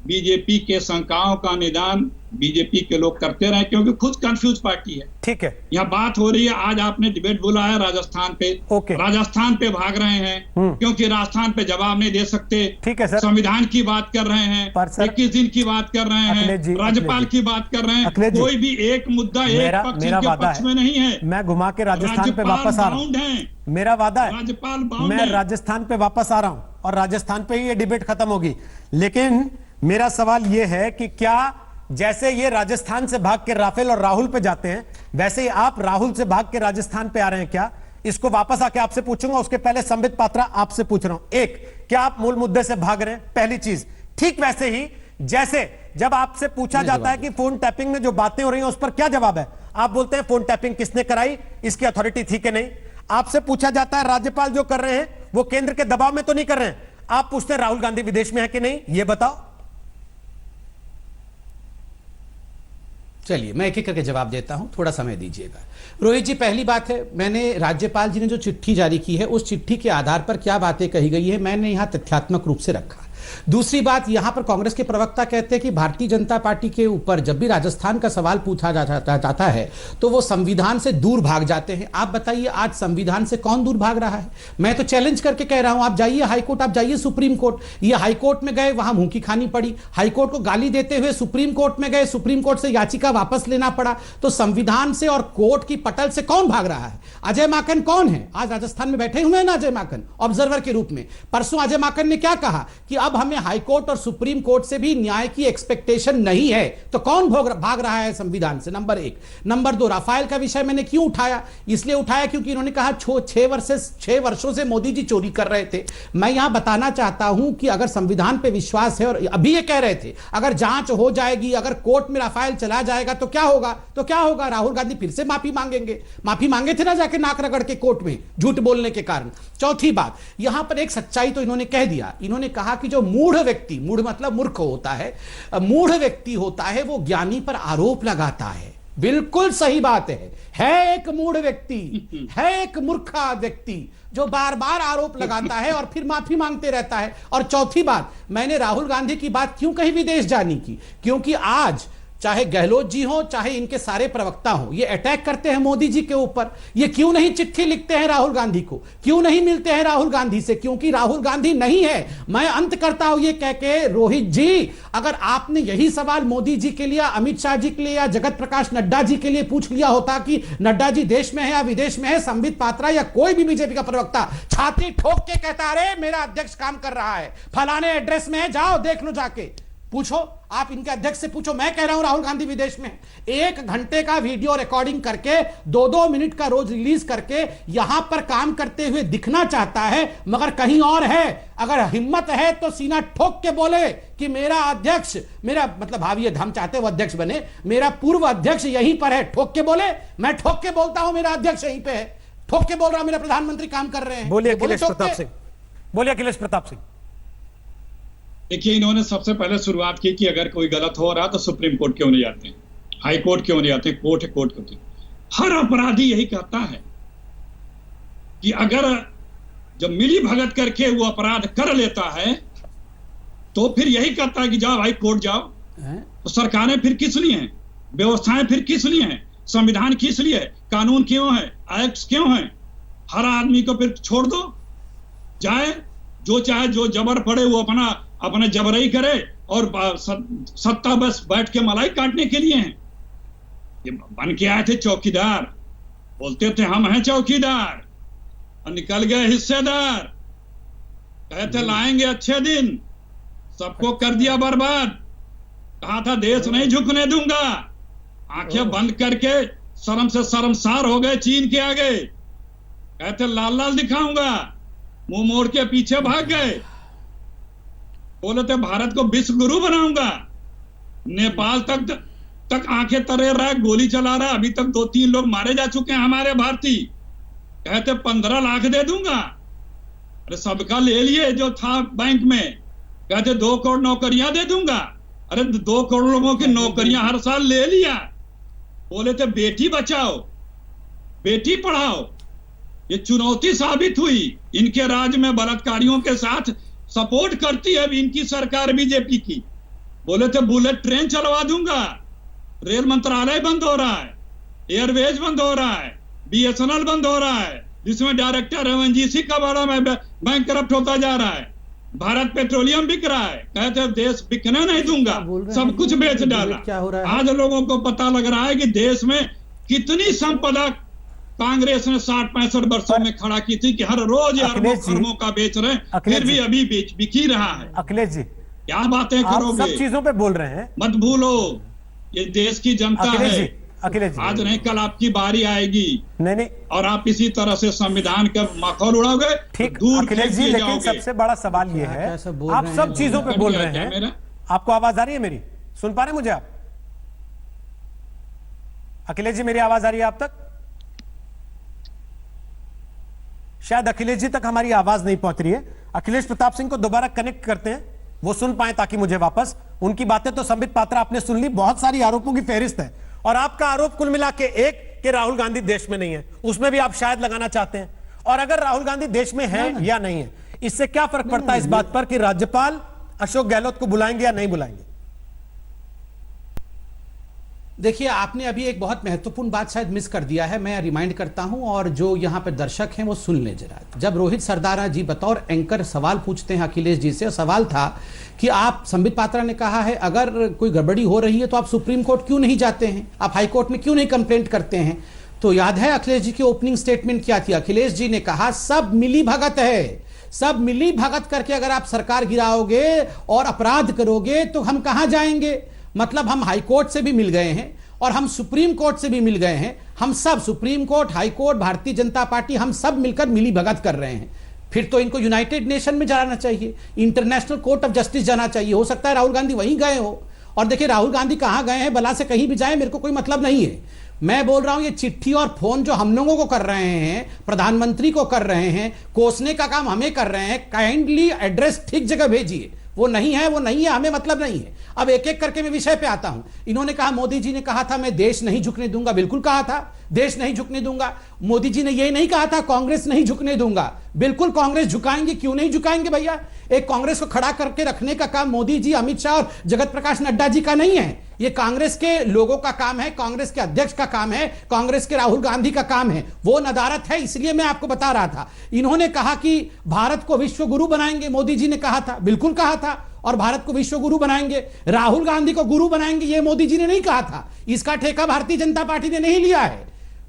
बीजेपी के शंकाओं का निदान बीजेपी के लोग करते रहे, क्योंकि खुद कंफ्यूज पार्टी है।
ठीक है,
यहाँ बात हो रही है, आज आपने डिबेट बोला है राजस्थान पे, राजस्थान पे भाग रहे हैं क्योंकि राजस्थान पे जवाब नहीं दे सकते।
ठीक है सर,
संविधान की बात कर रहे हैं, 21 दिन की बात कर रहे हैं, राज्यपाल की बात कर रहे हैं, कोई भी एक मुद्दा एक पक्ष में नहीं है।
मैं घुमा के राजस्थान पे वापस आ रहा हूँ, मेरा वादा है,
राज्यपाल
मैं राजस्थान पे वापस आ रहा हूँ और राजस्थान पे ही ये डिबेट खत्म होगी। लेकिन मेरा सवाल ये है कि क्या जैसे ये राजस्थान से भाग के राफेल और राहुल पे जाते हैं, वैसे ही आप राहुल से भाग के राजस्थान पे आ रहे हैं क्या? इसको वापस आके आपसे पूछूंगा, उसके पहले संबित पात्रा आपसे पूछ रहा हूं। एक, क्या आप मूल मुद्दे से भाग रहे हैं? पहली चीज। ठीक वैसे ही जैसे जब आपसे पूछा जाता है कि फोन टैपिंग में जो बातें हो रही हैं उस पर क्या जवाब है, आप बोलते हैं फोन टैपिंग किसने कराई, इसकी अथॉरिटी थी कि नहीं। आपसे पूछा जाता है राज्यपाल जो कर रहे हैं वो केंद्र के दबाव में तो नहीं कर रहे हैं, आप पूछते हैं राहुल गांधी विदेश में है कि नहीं, ये बताओ।
चलिए मैं एक एक करके जवाब देता हूं, थोड़ा समय दीजिएगा। रोहित जी, पहली बात है, मैंने राज्यपाल जी ने जो चिट्ठी जारी की है उस चिट्ठी के आधार पर क्या बातें कही गई है मैंने यहां तथ्यात्मक रूप से रखा। दूसरी बात, यहां पर कांग्रेस के प्रवक्ता कहते हैं कि भारतीय जनता पार्टी के ऊपर जब भी राजस्थान का सवाल पूछा जाता है तो वो संविधान से दूर भाग जाते हैं। आप बताइए आज संविधान से कौन दूर भाग रहा है? मैं तो चैलेंज करके कह रहा हूं, आप जाइए हाईकोर्ट, आप जाइए सुप्रीम कोर्ट। ये हाईकोर्ट में गए, वहां मुंह की खानी पड़ी, हाईकोर्ट को गाली देते हुए सुप्रीम कोर्ट में गए, सुप्रीम कोर्ट से याचिका वापस लेना पड़ा। तो संविधान से और कोर्ट की पटल से कौन भाग रहा है? अजय माकन कौन है? आज राजस्थान में बैठे हुए हैं ना अजय माकन, ऑब्जर्वर के रूप में। परसों अजय माकन ने क्या कहा कि अब हमें हाईकोर्ट और सुप्रीम कोर्ट से भी न्याय की एक्सपेक्टेशन नहीं है। तो कौन भाग रहा है संविधान से? नंबर एक। नंबर दो, राफेल का विषय मैंने क्यों उठाया? इसलिए उठाया क्योंकि इन्होंने कहा 6 वर्षों से मोदी जी चोरी कर रहे थे। मैं यहां बताना चाहता हूं कि अगर संविधान पे विश्वास है, और अभी ये कह रहे थे अगर जांच हो जाएगी, अगर कोर्ट में राफेल चला जाएगा तो क्या होगा? तो क्या होगा? राहुल गांधी फिर से माफी मांगेंगे। माफी मांगे थे ना जाके नाक रगड़ के कोर्ट में झूठ बोलने के कारण। चौथी बात, यहां पर एक सच्चाई तो इन्होंने कह दिया। इन्होंने कहा कि जो मूढ़ व्यक्ति, मूढ़ मतलब मूर्ख होता है, मूढ़ व्यक्ति होता है वो ज्ञानी पर आरोप लगाता है। बिल्कुल सही बात है एक मूढ़ व्यक्ति, है एक मूर्खा व्यक्ति जो बार बार आरोप लगाता है और फिर माफी मांगते रहता है। और चौथी बात, मैंने राहुल गांधी की बात क्यों कही विदेश जाने की? क्योंकि आज चाहे गहलोत जी हो, चाहे इनके सारे प्रवक्ता हो, ये अटैक करते हैं मोदी जी के ऊपर। ये क्यों नहीं चिट्ठी लिखते हैं राहुल गांधी को, क्यों नहीं मिलते हैं राहुल गांधी से? क्योंकि राहुल गांधी नहीं है। मैं अंत करता हूं ये कह के, रोहित जी, अगर आपने यही सवाल मोदी जी के लिए, अमित शाह जी के लिए या जगत प्रकाश नड्डा जी के लिए पूछ लिया होता कि नड्डा जी देश में है या विदेश में है, संबित पात्रा या कोई भी बीजेपी का प्रवक्ता छाती ठोक के कहता, अरे मेरा अध्यक्ष काम कर रहा है, फलाने एड्रेस में है, जाओ देख लो जाके। पूछो, आप इनके अध्यक्ष से पूछो। मैं कह रहा हूं राहुल गांधी विदेश में। 1 घंटे का वीडियो रिकॉर्डिंग करके 2-2 मिनट का रोज रिलीज करके यहां पर काम करते हुए दिखना चाहता है, मगर कहीं और है। अगर हिम्मत है तो सीना ठोक के बोले कि मेरा अध्यक्ष, मेरा मतलब भावी हम चाहते वो अध्यक्ष बने, मेरा पूर्व अध्यक्ष यहीं पर है। ठोक के बोले। मैं ठोक के बोलता हूं मेरा अध्यक्ष यहीं पे है, ठोक के बोल रहा हूं मेरा प्रधानमंत्री काम कर रहे हैं।
बोलिए अखिलेश प्रताप सिंह, बोलिए अखिलेश प्रताप सिंह।
देखिए, इन्होंने सबसे पहले शुरुआत की कि अगर कोई गलत हो रहा तो सुप्रीम कोर्ट क्यों नहीं जाते, हाई कोर्ट क्यों नहीं जाते, कोर्ट है, कोर्ट क्यों? हर अपराधी यही कहता है कि अगर जब मिली भगत करके वो अपराध कर लेता है तो फिर यही कहता है कि जाओ भाई कोर्ट जाओ। तो सरकारें फिर किस लिए हैं? व्यवस्थाएं फिर किस लिए हैं? संविधान किस लिए है? कानून क्यों है? एक्ट क्यों है? हर आदमी को फिर छोड़ दो जाए, जो चाहे, जो जबर पड़े वो अपने जबरई करे, और सत्ता बस बैठ के मलाई काटने के लिए है। ये बन के आए थे चौकीदार, बोलते थे हम हैं चौकीदार, और निकल गए हिस्सेदार। कहते लाएंगे अच्छे दिन, सबको कर दिया बर्बाद। कहा था देश नहीं झुकने दूंगा, आंखें बंद करके शर्म से शर्मसार हो गए चीन के आगे। कहते लाल लाल दिखाऊंगा, मुंह मोड़ के पीछे भाग गए। बोले थे भारत को विश्व गुरु बनाऊंगा। नेपाल तक आंखें तरे रहा है, गोली चला रहा है। अभी तक 2-3 लोग मारे जा चुके हैं हमारे भारतीय। कहते 15 लाख दे दूंगा। अरे सबका ले लिए जो था बैंक में। कहते 2 करोड़ नौकरियां दे दूंगा। अरे 2 करोड़ लोगों की नौकरियां हर साल ले लिया। बोले थे बेटी बचाओ, बेटी पढ़ाओ। ये चुनौती साबित हुई। इनके राज्य में बलात्कारियों के साथ सपोर्ट करती है अभी इनकी सरकार बीजेपी की। बोले थे बुलेट ट्रेन चलवा दूंगा। रेल मंत्रालय बंद हो रहा है, एयरवेज बंद हो रहा है, बीएसएनएल बंद हो रहा है, जिसमें डायरेक्टर ओएनजीसी का बड़ा बैंक करप्ट होता जा रहा है। भारत पेट्रोलियम बिक रहा है। कहते देश बिकने नहीं दूंगा, सब कुछ बेच डाला। आज लोगों को पता लग रहा है कि देश में कितनी संपदा कांग्रेस ने 60-65 वर्षों में खड़ा की थी कि हर रोज अरबों का बेच रहे, फिर भी अभी बिक ही रहा है।
अखिलेश जी
क्या बातें करोगे?
सब चीजों पे बोल रहे हैं,
मत भूलो ये देश की जनता है।
अखिलेश जी,
आज नहीं कल आपकी बारी आएगी
नहीं
और आप इसी तरह से संविधान का माखौल उड़ाओगे,
ठीक
दूर
अखिलेश जी,
फेंक दिए
लेकिन
जाओगे।
सबसे बड़ा सवाल ये है,
कैसे बोल
आप
रहे हैं
सब
लोग?
चीजों पे बोल रहे
क्या
हैं,
मेरा?
आपको आवाज आ रही है मेरी? सुन पा रहे हैं मुझे आप? अखिलेश जी, मेरी आवाज आ रही है आप तक? शायद अखिलेश जी तक हमारी आवाज नहीं पहुंच रही है। अखिलेश प्रताप सिंह को दोबारा कनेक्ट करते हैं, वो सुन पाए ताकि मुझे वापस। उनकी बातें तो संबित पात्रा आपने सुन ली, बहुत सारी आरोपों की फेहरिस्त है, और आपका आरोप कुल मिला के एक कि राहुल गांधी देश में नहीं है, उसमें भी आप शायद लगाना चाहते हैं। और अगर राहुल गांधी देश में है या नहीं है, इससे क्या फर्क पड़ता है इस बात पर कि राज्यपाल अशोक गहलोत को बुलाएंगे या नहीं बुलाएंगे?
देखिए, आपने अभी एक बहुत महत्वपूर्ण बात शायद मिस कर दिया है, मैं रिमाइंड करता हूं, और जो यहां पर दर्शक हैं वो सुन लें जरा। जब रोहित सरदाना जी बतौर एंकर सवाल पूछते हैं अखिलेश जी से, और सवाल था कि आप, संबित पात्रा ने कहा है अगर कोई गड़बड़ी हो रही है तो आप सुप्रीम कोर्ट क्यों नहीं जाते हैं, आप हाई कोर्ट में क्यों नहीं कंप्लेंट करते हैं? तो याद है अखिलेश जी की ओपनिंग स्टेटमेंट क्या थी? अखिलेश जी ने कहा सब मिली भगत है, सब मिली भगत करके अगर आप सरकार गिराओगे और अपराध करोगे तो हम कहां जाएंगे। मतलब हम हाई कोर्ट से भी मिल गए हैं और हम सुप्रीम कोर्ट से भी मिल गए हैं, हम सब supreme court, high court, Bharatiya Janata party, हम सब मिलकर मिली भगत कर रहे हैं। फिर तो इनको यूनाइटेड नेशन में जाना चाहिए, इंटरनेशनल कोर्ट ऑफ जस्टिस जाना चाहिए। हो सकता है राहुल गांधी वहीं गए हो। और देखिए, राहुल गांधी कहां गए हैं, बला से कहीं भी जाए, मेरे को कोई मतलब नहीं है। मैं बोल रहा हूं ये चिट्ठी और फोन जो हम लोगों को कर रहे हैं, प्रधानमंत्री को कर रहे हैं, कोसने का काम हमें कर रहे हैं, काइंडली एड्रेस ठीक जगह भेजिए। वो नहीं है, वो नहीं है, हमें मतलब नहीं है। अब एक एक करके मैं विषय पे आता हूं। इन्होंने कहा, मोदी जी ने कहा था मैं देश नहीं झुकने दूंगा, बिल्कुल कहा था, देश नहीं झुकने दूंगा। मोदी जी ने यह नहीं कहा था कांग्रेस नहीं झुकने दूंगा, बिल्कुल कांग्रेस झुकाएंगे, क्यों नहीं झुकाएंगे भैया। एक कांग्रेस को खड़ा करके रखने का काम मोदी जी, अमित शाह और जगत प्रकाश नड्डा जी का नहीं है, ये कांग्रेस के लोगों का काम है, कांग्रेस के अध्यक्ष का काम है, कांग्रेस के राहुल गांधी का काम है। वो नदारत है, इसलिए मैं आपको बता रहा था। इन्होंने कहा कि भारत को विश्व गुरु बनाएंगे, मोदी जी ने कहा था, बिल्कुल कहा था, और भारत को विश्व गुरु बनाएंगे, राहुल गांधी को गुरु बनाएंगे, ये मोदी जी ने नहीं कहा था। इसका ठेका भारतीय जनता पार्टी ने नहीं लिया है।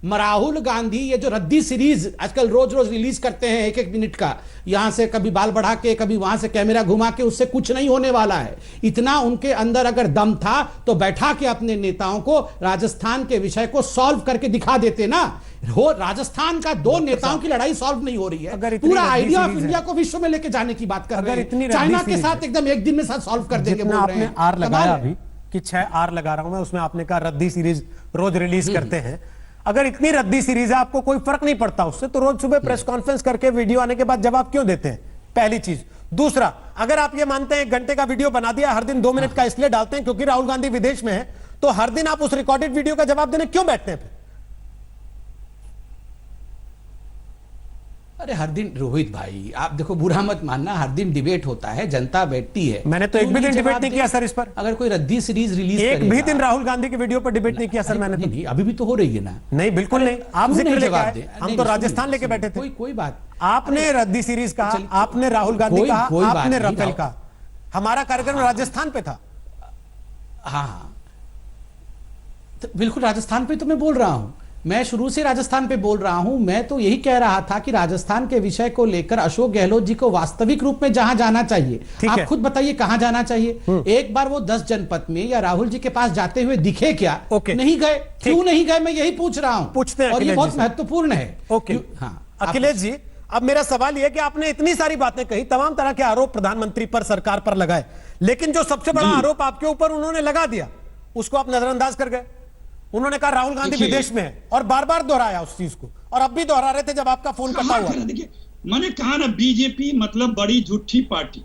राहुल गांधी ये जो रद्दी सीरीज आजकल रोज रोज रिलीज करते हैं, एक एक मिनट का, यहां से कभी बाल बढ़ा के, कभी वहां से कैमरा घुमा के, उससे कुछ नहीं होने वाला है। इतना उनके अंदर अगर दम था तो बैठा के अपने नेताओं को राजस्थान के विषय को सॉल्व करके दिखा देते ना। हो राजस्थान का दो नेताओं की लड़ाई सॉल्व नहीं हो रही है, पूरा आइडिया ऑफ इंडिया को विश्व में लेके जाने की बात कर रहे हैं। चाइना के साथ एकदम एक दिन में साथ सॉल्व कर देंगे बोल रहे
आपने
हैं।
आर लगाया अभी कि 6 आर लगा रहा हूं मैं, उसमें आपने कहा रद्दी सीरीज रोज रिलीज करते हैं। अगर इतनी रद्दी सीरीज है, आपको कोई फर्क नहीं पड़ता उससे, तो रोज सुबह प्रेस कॉन्फ्रेंस करके वीडियो आने के बाद जवाब क्यों देते हैं? पहली चीज। दूसरा, अगर आप ये मानते हैं 1 घंटे का वीडियो बना दिया, हर दिन 2 मिनट का इसलिए डालते हैं क्योंकि राहुल गांधी विदेश में है, तो हर दिन आप उस रिकॉर्डेड वीडियो का जवाब देने क्यों बैठते हैं फिर?
अरे हर दिन रोहित भाई, आप देखो, बुरा मत मानना, हर दिन डिबेट होता है, जनता बैठती है।
मैंने तो एक भी दिन डिबेट नहीं किया सर इस पर।
अगर कोई रद्दी सीरीज रिलीज
एक भी दिन राहुल गांधी की वीडियो पर डिबेट नहीं किया सर मैंने तो।
नहीं, अभी भी तो हो रही है ना।
नहीं, बिल्कुल नहीं। आप
क्यों
जिक्र
नहीं
लेके
जवाब
आए,
दें?
हम
नहीं,
तो
नहीं,
राजस्थान
सुनिए,
लेके बैठे थे।
कोई बात।
आपने रद्दी सीरीज कहा, आपने राहुल गांधी कहा, आपने राफेल कहा। हमारा कार्यक्रम राजस्थान पे था।
हाँ, तो बिल्कुल राजस्थान पे तो मैं बोल रहा हूं, मैं शुरू से राजस्थान पे बोल रहा हूं। मैं तो यही कह रहा था कि राजस्थान के विषय को लेकर अशोक गहलोत जी को वास्तविक रूप में जहां जाना चाहिए, आप खुद बताइए कहां जाना चाहिए। एक बार वो 10 जनपद में या राहुल जी के पास जाते हुए दिखे क्या? नहीं गए, क्यों नहीं गए, मैं यही पूछ रहा हूं।
पूछते हैं,
और ये बहुत महत्वपूर्ण है।
हाँ, अखिलेश जी, अब मेरा सवाल यह कि आपने इतनी सारी बातें कही, तमाम तरह के आरोप प्रधानमंत्री पर, सरकार पर लगाए, लेकिन जो सबसे बड़ा आरोप आपके ऊपर उन्होंने लगा दिया, उसको आप नजरअंदाज कर गए। उन्होंने कहा राहुल गांधी विदेश में है, और बार बार दोहराया उस चीज को, और अब भी दोहरा रहे थे जब आपका फोन कटा हुआ।
देखिए, मैंने कहा ना, बीजेपी मतलब बड़ी झूठी पार्टी।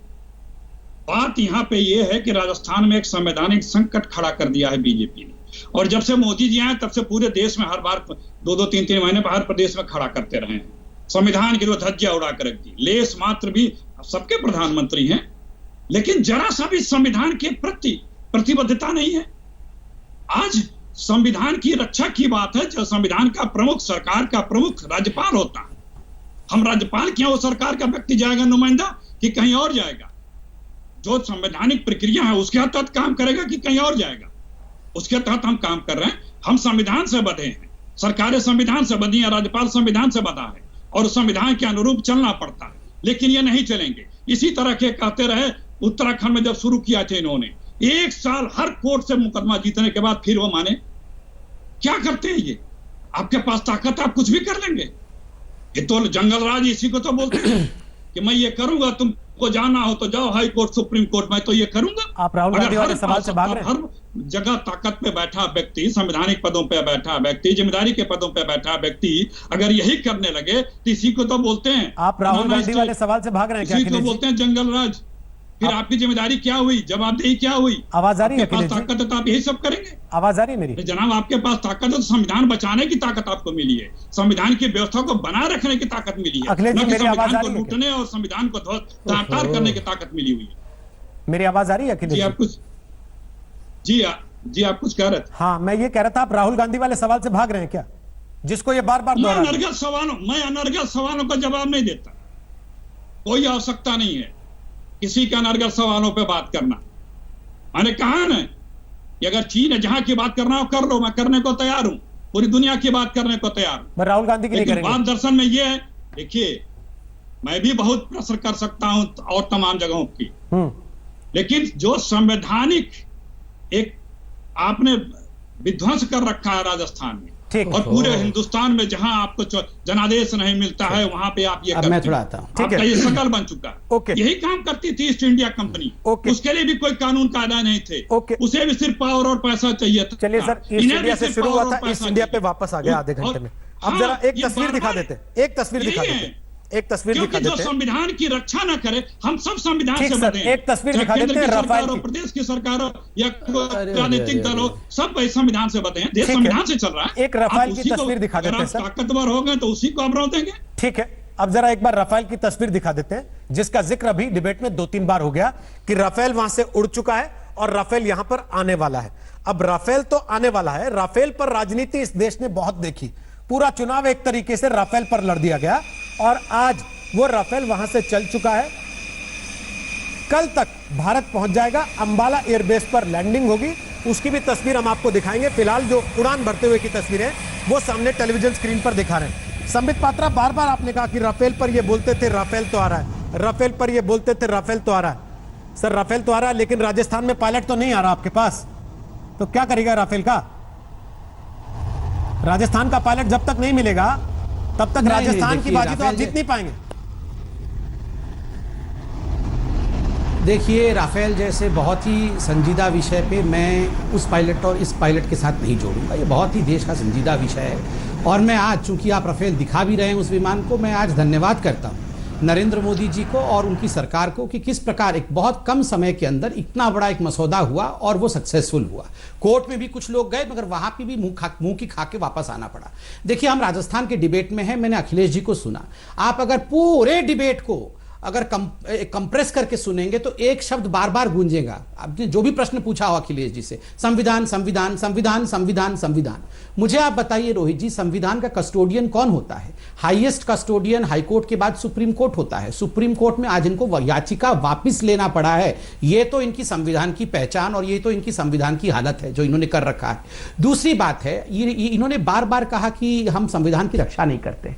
बात यहां पे ये है कि राजस्थान में एक संवैधानिक संकट खड़ा कर दिया है बीजेपी ने, और जब से मोदी जी आए तब से पूरे देश में हर बार 2-2, 3-3 महीने बाहर प्रदेश में खड़ा करते रहे हैं। संविधान की जो धज्जियां उड़ा कर रख दी, लेस मात्र भी, सबके प्रधानमंत्री हैं, लेकिन जरा सा भी संविधान के प्रति प्रतिबद्धता नहीं है। आज संविधान की रक्षा की बात है, जो संविधान का प्रमुख, सरकार का प्रमुख राज्यपाल होता है। हम राज्यपाल क्या, वो सरकार का व्यक्ति जाएगा नुमाइंदा कि कहीं और जाएगा? जो संवैधानिक प्रक्रिया है उसके तहत काम करेगा कि कहीं और जाएगा? उसके तहत हम काम कर रहे हैं। हम संविधान से बंधे हैं, सरकारें संविधान से बंधी है, राज्यपाल संविधान से बंधा है, और संविधान के अनुरूप चलना पड़ता है। लेकिन ये नहीं चलेंगे। इसी तरह के कहते रहे, उत्तराखंड में जब शुरू किया थे इन्होंने, 1 साल हर कोर्ट से मुकदमा जीतने के बाद फिर वो माने। क्या करते हैं ये? आपके पास ताकत है, आप कुछ भी कर लेंगे। ये तो जंगल राज इसी को तो बोलते हैं कि मैं ये करूंगा, तुमको जाना हो तो जाओ हाई कोर्ट सुप्रीम कोर्ट, मैं तो ये करूंगा।
आप राहुल गांधी वाले सवाल से भाग रहे हैं।
हर जगह ताकत पे बैठा व्यक्ति, संवैधानिक पदों पे बैठा व्यक्ति, जिम्मेदारी के पदों पे बैठा व्यक्ति अगर यही करने लगे तो इसी को तो बोलते हैं।
आप राहुल गांधी वाले सवाल से भाग रहे हैं क्या?
इसी को बोलते हैं जंगल राज। फिर आपकी जिम्मेदारी क्या हुई, जवाबदेही क्या हुई?
आवाज आ रही है?
आपके पास ताकत है तो आप यही सब करेंगे।
आवाज आ रही है मेरी?
जनाब आपके पास ताकत है तो संविधान बचाने की ताकत आपको मिली है, संविधान की व्यवस्था को बनाए रखने की ताकत मिली है,
अखिलेश जी,
न कि
मेरी आवाज आ
संविधान
रही
को
है
लूटने और संविधान को तार करने की ताकत मिली हुई है।
मेरी आवाज आ रही है अखिलेश
जी
जी?
आप कुछ जी आप कुछ कह रहे थे।
हाँ, मैं ये कह रहा था आप राहुल गांधी वाले सवाल से भाग रहे हैं क्या, जिसको ये बार बार
मैं
दोहरा रहे हैं?
अनर्गल सवालों का जवाब नहीं देता। कोई आवश्यकता नहीं है किसी के अनर्गल सवालों पे बात करना। मैंने कहा ना कि अगर चीन है जहां की बात करना हो कर लो, मैं करने को तैयार हूं, पूरी दुनिया की बात करने को तैयार हूं।
मैं राहुल गांधी की नहीं
लेकिन
करेंगे।
बात दर्शन में ये है, देखिए मैं भी बहुत प्रश्न कर सकता हूं और तमाम जगहों की, लेकिन जो संवैधानिक एक आपने विध्वंस कर रखा है राजस्थान में,
ठीक
और पूरे हिंदुस्तान में जहां आपको जनादेश नहीं मिलता है वहां पे आप ये
अब मैं थोड़ा आता हूं।
ठीक है।
आपका ये शकल बन चुका है।
ओके।
यही काम करती थी ईस्ट इंडिया कंपनी।
ओके।
उसके लिए भी कोई कानून कायदा नहीं थे।
ओके।
उसे भी सिर्फ पावर और पैसा चाहिए था।
चलिए सर, ईस्ट
इन्हें भी
इंडिया से
सिर्फ
शुरू
पावर
हुआ
और
था, ईस्ट
पैसा
इंडिया पे
चाहिए।
वापस आ गया आधे घंटे में। अब
हाँ,
जरा एक
ये
तस्वीर दिखा
बार-बार
देते हैं, एक तस्वीर दिखा
यही
देते
है।
हैं, एक तस्वीर
क्योंकि
दिखा
जो
देते हैं।
संविधान की रक्षा न करे, हम सब संविधान
ठीक
से
सर,
बंधे हैं।
एक तस्वीर
चाहे
दिखा
केंद्र
देते हैं
की
रफाल
सरकार हो,
की।
प्रदेश की सरकार हो या
अरे,
राजनीतिक दल हो, सब भाई संविधान से बंधे हैं। देश
ठीक है।
संविधान से चल रहा है।
एक रफाल
आप
की
उसी को-
तस्वीर दिखा
अगर
देते हैं
आप
सर।
ताकतवर हो गए तो उसी को आप रोक देंगे।
ठीक है, अब जरा एक बार राफेल की तस्वीर दिखा देते हैं, जिसका जिक्र अभी डिबेट में 2-3 बार हो गया कि राफेल वहां से उड़ चुका है और राफेल यहां पर आने वाला है। अब राफेल तो आने वाला है, राफेल पर राजनीति इस देश ने बहुत देखी, पूरा चुनाव एक तरीके से राफेल पर लड़ दिया गया और आज वो राफेल वहां से चल चुका है। कल तक भारत पहुंच जाएगा, अंबाला एयरबेस पर लैंडिंग होगी, उसकी भी तस्वीर हम आपको दिखाएंगे। फिलहाल जो उड़ान भरते हुए की तस्वीर है वो सामने टेलीविजन स्क्रीन पर दिखा रहे हैं। संबित पात्रा, बार बार आपने कहा कि राफेल पर ये बोलते थे राफेल तो आ रहा है, राफेल पर ये बोलते थे राफेल तो आ रहा है। सर राफेल तो आ रहा है, लेकिन राजस्थान में पायलट तो नहीं आ रहा आपके पास, तो क्या करेगा राफेल का? राजस्थान का पायलट जब तक नहीं मिलेगा तब तक राजस्थान की बाजी तो आप जीत नहीं पाएंगे।
देखिए, राफेल जैसे बहुत ही संजीदा विषय पे मैं उस पायलट और इस पायलट के साथ नहीं जोड़ूंगा। ये बहुत ही देश का संजीदा विषय है और मैं आज, चूंकि आप राफेल दिखा भी रहे हैं उस विमान को, मैं आज धन्यवाद करता हूं नरेंद्र मोदी जी को और उनकी सरकार को कि किस प्रकार एक बहुत कम समय के अंदर इतना बड़ा एक मसौदा हुआ और वो सक्सेसफुल हुआ। कोर्ट में भी कुछ लोग गए मगर वहां पे भी मुंह की खा के वापस आना पड़ा। देखिए, हम राजस्थान के डिबेट में हैं, मैंने अखिलेश जी को सुना। आप अगर पूरे डिबेट को अगर कंप्रेस करके सुनेंगे तो एक शब्द बार बार गूंजेगा। आपने जो भी प्रश्न पूछा हो अखिलेश जी से, संविधान संविधान संविधान संविधान संविधान। मुझे आप बताइए रोहित जी, संविधान का कस्टोडियन कौन होता है? हाईएस्ट कस्टोडियन हाईकोर्ट के बाद सुप्रीम कोर्ट होता है। सुप्रीम कोर्ट में आज इनको याचिका वापिस लेना पड़ा है। ये तो इनकी संविधान की पहचान और ये तो इनकी संविधान की हालत है जो इन्होंने कर रखा है। दूसरी बात है, इन्होंने बार बार कहा कि हम संविधान की रक्षा नहीं करते।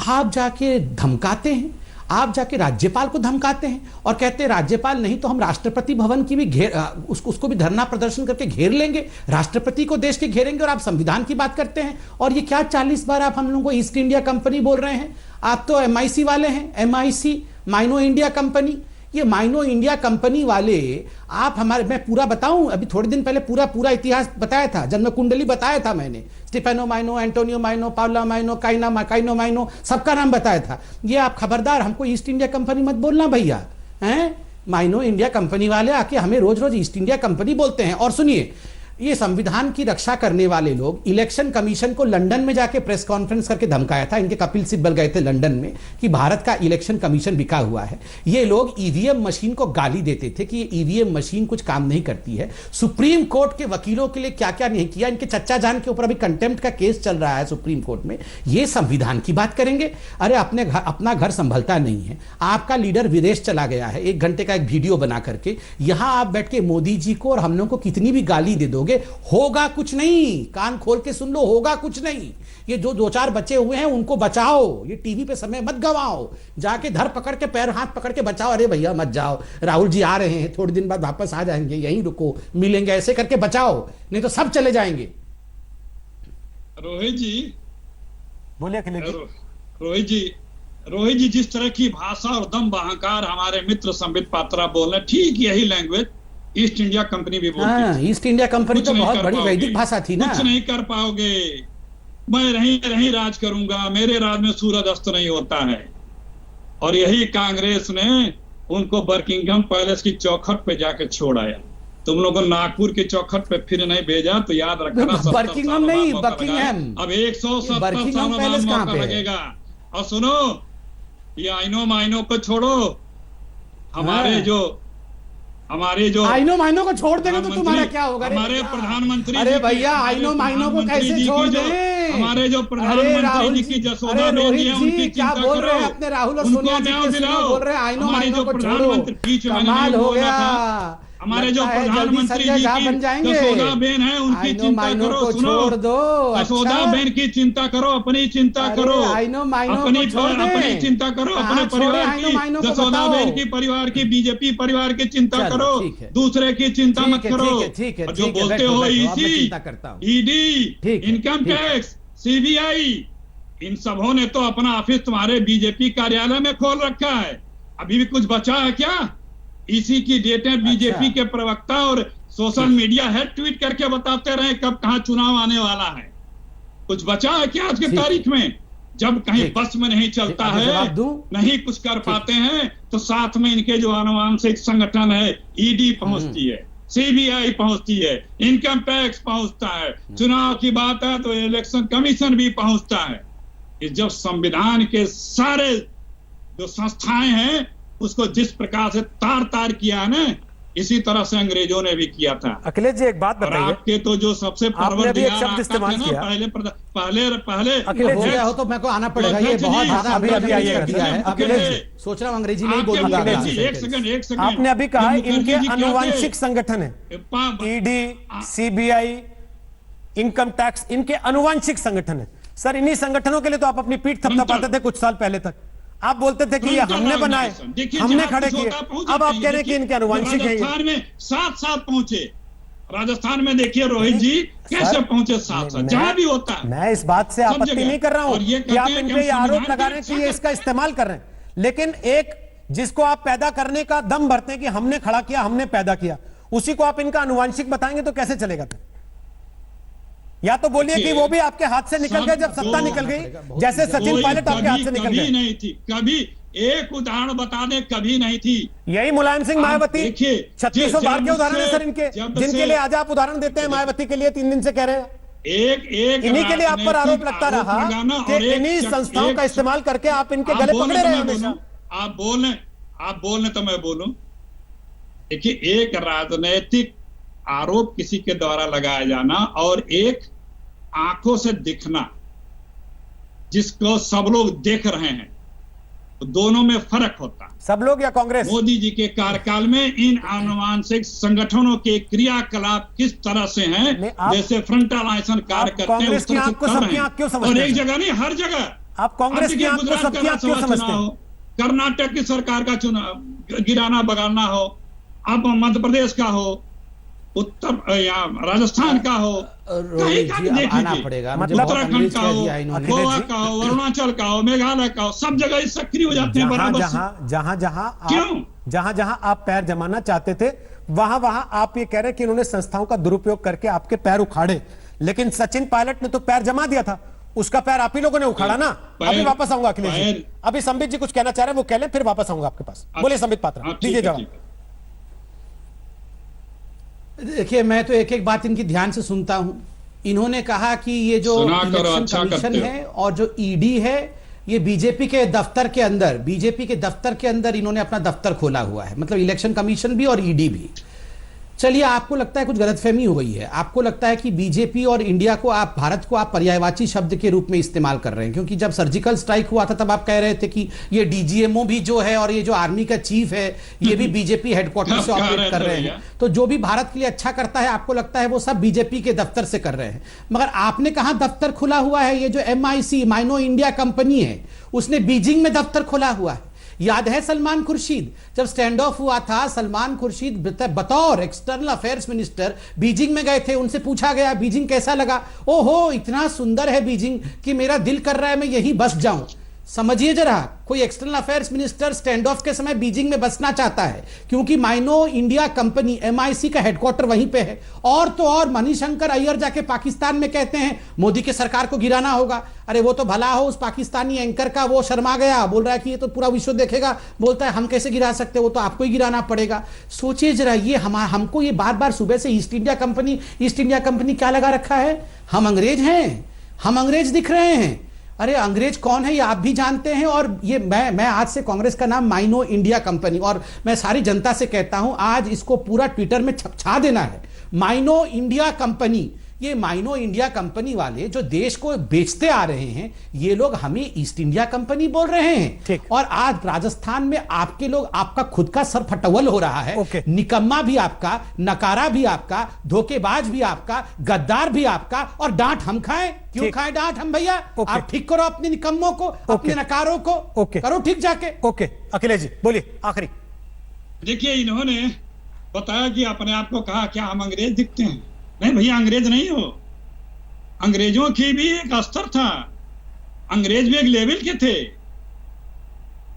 आप जाके धमकाते हैं, आप जाके राज्यपाल को धमकाते हैं और कहते हैं राज्यपाल नहीं तो हम राष्ट्रपति भवन की भी उसको भी धरना प्रदर्शन करके घेर लेंगे, राष्ट्रपति को देश के घेरेंगे, और आप संविधान की बात करते हैं। और ये क्या 40 बार आप हम लोगों को ईस्ट इंडिया कंपनी बोल रहे हैं? आप तो MIC वाले हैं, MIC माइनो इंडिया कंपनी। ये माइनो इंडिया कंपनी वाले आप हमारे, मैं पूरा बताऊं, अभी थोड़े दिन पहले पूरा इतिहास बताया था, जन्म कुंडली बताया था मैंने। स्टीफेनो माइनो, एंटोनियो माइनो, पाउला माइनो, काइनो माइनो, सबका नाम बताया था। ये आप खबरदार, हमको ईस्ट इंडिया कंपनी मत बोलना भैया, हैं? माइनो इंडिया कंपनी वाले आके हमें रोज रोज ईस्ट इंडिया कंपनी बोलते हैं। और सुनिए, ये संविधान की रक्षा करने वाले लोग इलेक्शन कमीशन को लंदन में जाके प्रेस कॉन्फ्रेंस करके धमकाया था। इनके कपिल सिब्बल गए थे लंदन में कि भारत का इलेक्शन कमीशन बिका हुआ है। ये लोग ईवीएम मशीन को गाली देते थे कि ये ईवीएम मशीन कुछ काम नहीं करती है। सुप्रीम कोर्ट के वकीलों के लिए क्या क्या नहीं किया। इनके चच्चा जान के ऊपर अभी कंटेम्प्ट का केस चल रहा है सुप्रीम कोर्ट में। ये संविधान की बात करेंगे? अरे अपना घर संभलता नहीं है। आपका लीडर विदेश चला गया है 1 घंटे का एक वीडियो बना करके, यहां आप बैठ के मोदी जी को और हम लोग को कितनी भी गाली दे दोगे, होगा कुछ नहीं। कान खोल के सुन लो, होगा कुछ नहीं। ये जो 2-4 बचे हुए हैं उनको बचाओ, ये टीवी पे समय मत गवाओ, जाके धर पकड़ के पैर हाथ पकड़ के बचाओ। अरे भैया मत जाओ, राहुल जी आ रहे हैं, थोड़े दिन बाद वापस आ जाएंगे, यहीं रुको, मिलेंगे, ऐसे करके बचाओ, नहीं तो सब चले जाएंगे।
रोहित जी,
बोलिए अखिलेश जी।
रोहित जी जिस तरह की भाषा और दम बहंकार हमारे मित्र संबित पात्रा बोल रहे, ठीक यही लैंग्वेज ईस्ट इंडिया कंपनी भी बोलती
हाँ,
थी।
ईस्ट इंडिया कंपनी
कुछ
तो
नहीं
बहुत
कर
बड़ी
पाओगे,
वैदिक भाषा थी ना।
कुछ नहीं कर पाओगे, मैं रही राज करूंगा, मेरे राज में सूरज अस्त नहीं होता है। और यही कांग्रेस ने उनको बर्किंघम पैलेस की चौखट पे जाके छोड़ आया। तुम लोगों को नागपुर की चौखट पे फिर नहीं भेजा तो याद रखना,
बर्किंघम नहीं, बकिंघम।
अब 170
बर्किंघम
सालों बाद
पैलेस कहाँ
मौका
पे है?
लगेगा। और सुनो, ये आइनो माइनो को छोड़ो, हमारे जो
आइनो माइनो को छोड़ देंगे तो तुम्हारा क्या होगा?
हमारे प्रधानमंत्री,
अरे भैया, आइनो माइनो को कैसे छोड़ दें?
हमारे जो प्रधानमंत्री जी की जसोदा बेन जी है, उनकी
क्या
चिंता
बोल रहे हैं?
करो,
अपने राहुल और
उनको
सोनिया जी
न्याय
के
दिलाओ।
बोल रहे हैं आइनो
हमारे
माइनो
जो
को छोड़ो।
प्रधानमंत्री, बीच में मैंने
कमाल
नहीं
हो
बोला
गया।
था। हमारे जो
लगता है
प्रधानमंत्री
जल्दी
जी
संजय झा बन
की
जाएंगे।
जसोदा बेन है, उनकी
आइनो
चिंता
माइनो
करो।
को
सुनो,
छोड़ दो।
जसोदा
अच्छा।
बेन की चिंता करो, अपनी चिंता
अरे,
करो,
आइनो माइनो को
अपनी
छोड़ दें।
अपनी चिंता करो,
कहाँ
अपने
छोड़े
परिवार
आइनो
की,
माइनो को
जसोदा
बताओ।
बेन की परिवार की, बीजेपी परिवार की चिंता
चलो,
करो,
ठीक है।
दूसरे की चिंता
ठीक
मत
है,
करो।
ठीक है,
और जो
ठीक है,
बोलते
बैठो,
हो
बैठो, अब मैं
ईसी,
चिंता करता हूँ।
ईडी,
ठीक है,
इनकम
ठीक है।
टैक्स, सीबीआई, इन सबों ने तो अपना ऑफिस तुम्हारे बीजेपी कार्यालय में खोल रखा है। अभी भी कुछ बचा है क्या? इसी की डेटें बीजेपी के प्रवक्ता और सोशल मीडिया हेड ट्वीट करके बताते रहे कब कहां चुनाव आने वाला है। कुछ बचा है क्या आज की तारीख में? जब कहीं
ठीक।
बस में नहीं चलता
ठीक, अभी
है,
जवाब दूं?
नहीं कुछ कर पाते हैं, तो साथ में इनके जो आनुवंशिक संगठन है, ईडी पहुंचती है, सीबीआई पहुंचती है, इनकम टैक्स पहुंचता है, चुनाव की बात है तो इलेक्शन कमीशन भी पहुंचता है। ये जब संविधान के सारे जो संस्थाएं हैं उसको जिस प्रकार से तार तार किया है ना, इसी तरह से अंग्रेजों ने भी किया था।
अखिलेश जी एक बात
और
बताइए,
आपके तो जो सबसे
आपने अभी एक
परवरदिगार
शब्द
आका
इस्तेमाल
थे ना,
किया।
पहले
अखिलेश
हो
जी,
गया हो तो मेरे को आना पड़ेगा। ये
अध्यक्ष
बहुत
जी,
ज्यादा
अभी
अंग्रेजी
आइएगा,
किया है।
अखिलेश जी,
सोच रहा हूँ अंग्रेजी नहीं
आपके
बोलूंगा।
मुखर्जी जी,
आपसे।
एक सेकंड
आपने अभी कहा
मुखर्जी
इनके
जी क्या थे?
आनुवंशिक संगठन है, ईडी, सीबीआई, इनकम टैक्स, इनके आनुवंशिक संगठन है। सर इन्हीं संगठनों के लिए तो आप अपनी पीठ थपथपाते थे कुछ साल पहले तक। आप बोलते थे कि ये हमने बनाए, हमने खड़े किए। अब आप कह रहे हैं कि इनके आनुवंशिक है।
राजस्थान में साथ पहुंचे, राजस्थान में देखिए रोहित जी कैसे पहुंचे साथ जहां भी होता है।
मैं इस बात से आपत्ति
जगह।
नहीं कर रहा हूं
और ये
कि
कहते
आप
हैं
इन
कि
पे ये
हम
आरोप
संविधान
लगा
की
रहे हैं कि
रक्षा
ये इसका इस्तेमाल कर रहे हैं, लेकिन एक जिसको आप पैदा करने का दम भरते हैं कि हमने खड़ा किया, हमने पैदा किया, उसी को आप इनका आनुवंशिक बताएंगे तो कैसे चलेगा फिर? या तो बोलिए कि वो भी आपके हाथ से निकल गए जब सत्ता निकल गई, जैसे सचिन पायलट आपके हाथ से निकल
कभी
गए।
नहीं थी, कभी एक उदाहरण बता दें, कभी नहीं थी।
यही मुलायम सिंह मायावती
देखिए,
3600 बार के उदाहरण है सर इनके,
जब
जिनके
से-
लिए आज आप उदाहरण देते हैं मायावती के लिए 3 दिन से कह रहे हैं।
एक
इन्हीं के लिए आप पर आरोप
राजनीतिक
लगता
आरोप
रहा
लगाना
कि
और एक
इन्हीं
चक-
संस्थाओं
एक-
का इस्तेमाल करके आप इनके
आप
गले
बोलें
पकड़े
तो
रहे
मैं
हमेशा।
बोलूं, आप बोलने तो मैं बोलूं। देखिए, एक राजनीतिक आरोप किसी के द्वारा लगाया जाना और एक आंखों से दिखना जिसको सब लोग देख रहे हैं, तो दोनों में फर्क होता है।
सब लोग या कांग्रेस?
मोदी जी के कार्यकाल में इन आनुवंशिक संगठनों के क्रियाकलाप किस तरह से हैं,
नहीं, आप-
जैसे फ्रंटलाइजेशन कार्य करते हैं
कांग्रेस
उस तरह
की
से
आंख को
कर
सबकी
रहे हैं।
आंख क्यों समझते
और
हैं
एक
सर?
जगह नहीं, हर जगह।
आप कांग्रेस की
देखिए,
आंख को
गुजरात
सबकी
का
आंख क्यों
लोकसभा
समझते
चुनाव
हैं?
हो, कर्नाटक की सरकार का चुनाव गिराना बगाना हो, अब मध्य प्रदेश का हो, उत्तर या राजस्थान का हो,
रोहित जी, अब
देख
आना
लीजिए।
पड़ेगा। मुझे
मतलब
बहुत
उत्तराखंड
अंग्रेज
का
कह
हो,
दिया इन्होंने।
गोवा का हो, अरुणाचल का हो, मेघालय का हो, सब जगह सक्रिय हो जाते हैं बराबर से। क्यों?
जहां जहां आप पैर जमाना चाहते थे वहां वहां आप ये कह रहे हैं कि इन्होंने संस्थाओं का दुरुपयोग करके आपके पैर उखाड़े, लेकिन सचिन पायलट ने तो पैर जमा दिया था, उसका पैर आप ही लोगों ने उखाड़ा ना। अभी वापस आऊंगा अखिलेश जी, अभी संबित जी कुछ कहना चाह रहे हैं वो कह लें, फिर वापस आऊंगा आपके पास। बोलिए संबित पात्रा, दीजिए जवाब।
देखिए, मैं तो एक एक बात इनकी ध्यान से सुनता हूं। इन्होंने कहा कि ये जो
सुना करो,
इलेक्शन
अच्छा
कमीशन
करते हो।
है और जो ईडी है, ये बीजेपी के दफ्तर के अंदर इन्होंने अपना दफ्तर खोला हुआ है। मतलब इलेक्शन कमीशन भी और ईडी भी। चलिए, आपको लगता है कुछ गलतफहमी हो गई है, आपको लगता है कि बीजेपी और इंडिया को आप, भारत को आप पर्यायवाची शब्द के रूप में इस्तेमाल कर रहे हैं, क्योंकि जब सर्जिकल स्ट्राइक हुआ था तब आप कह रहे थे कि ये डीजीएमओ भी जो है और ये जो आर्मी का चीफ है ये भी बीजेपी हेडक्वार्टर से ऑपरेट कर रहे हैं। तो जो भी भारत के लिए अच्छा करता है आपको लगता है वो सब बीजेपी के दफ्तर से कर रहे हैं। मगर आपने कहा दफ्तर खुला हुआ है? ये जो MIC माइनो इंडिया कंपनी है उसने बीजिंग में दफ्तर खोला हुआ है। याद है सलमान खुर्शीद जब स्टैंड ऑफ हुआ था, सलमान खुर्शीद बतौर एक्सटर्नल अफेयर्स मिनिस्टर बीजिंग में गए थे। उनसे पूछा गया बीजिंग कैसा लगा, ओहो इतना सुंदर है बीजिंग कि मेरा दिल कर रहा है मैं यहीं बस जाऊं। समझिए जरा, कोई external affairs minister stand of के समय बीजिंग में बसना चाहता है क्योंकि माइनो इंडिया कंपनी MIC का हेडक्वार्टर वहीं पे है। और तो और मणिशंकर अय्यर जाके पाकिस्तान में कहते हैं मोदी के सरकार को गिराना होगा। अरे वो तो भला हो उस पाकिस्तानी एंकर का, वो शर्मा गया, बोल रहा है कि ये तो पूरा विश्व देखेगा, बोलता है हम कैसे गिरा सकते, वो तो आपको ही गिराना पड़ेगा। सोचिए जरा, ये हमको ये बार बार सुबह से ईस्ट इंडिया कंपनी क्या लगा रखा है। हम अंग्रेज हैं, हम अंग्रेज दिख रहे हैं। अरे अंग्रेज कौन है ये आप भी जानते हैं। और ये मैं आज से कांग्रेस का नाम माइनो इंडिया कंपनी, और मैं सारी जनता से कहता हूं आज इसको पूरा ट्विटर में छपछा देना है, माइनो इंडिया कंपनी। ये माइनो इंडिया कंपनी वाले जो देश को बेचते आ रहे हैं, ये लोग हमें ईस्ट इंडिया कंपनी बोल रहे हैं। और आज राजस्थान में आपके लोग, आपका खुद का सर फटवल हो रहा है। निकम्मा भी आपका, नकारा भी आपका, धोखेबाज भी आपका, गद्दार भी आपका, और डांट हम खाएं। क्यों खाएं डांट हम भैया? आप ठीक करो अपने निकम्मों को, अपने नकारों को करो ठीक जाके।
अखिलेश जी बोलिए आखिरी।
देखिए इन्होंने बताया कि अपने आप को कहा क्या हम अंग्रेज दिखते हैं। नहीं भैया, अंग्रेज नहीं हो। अंग्रेजों की भी एक स्तर था, अंग्रेज भी एक लेवल के थे।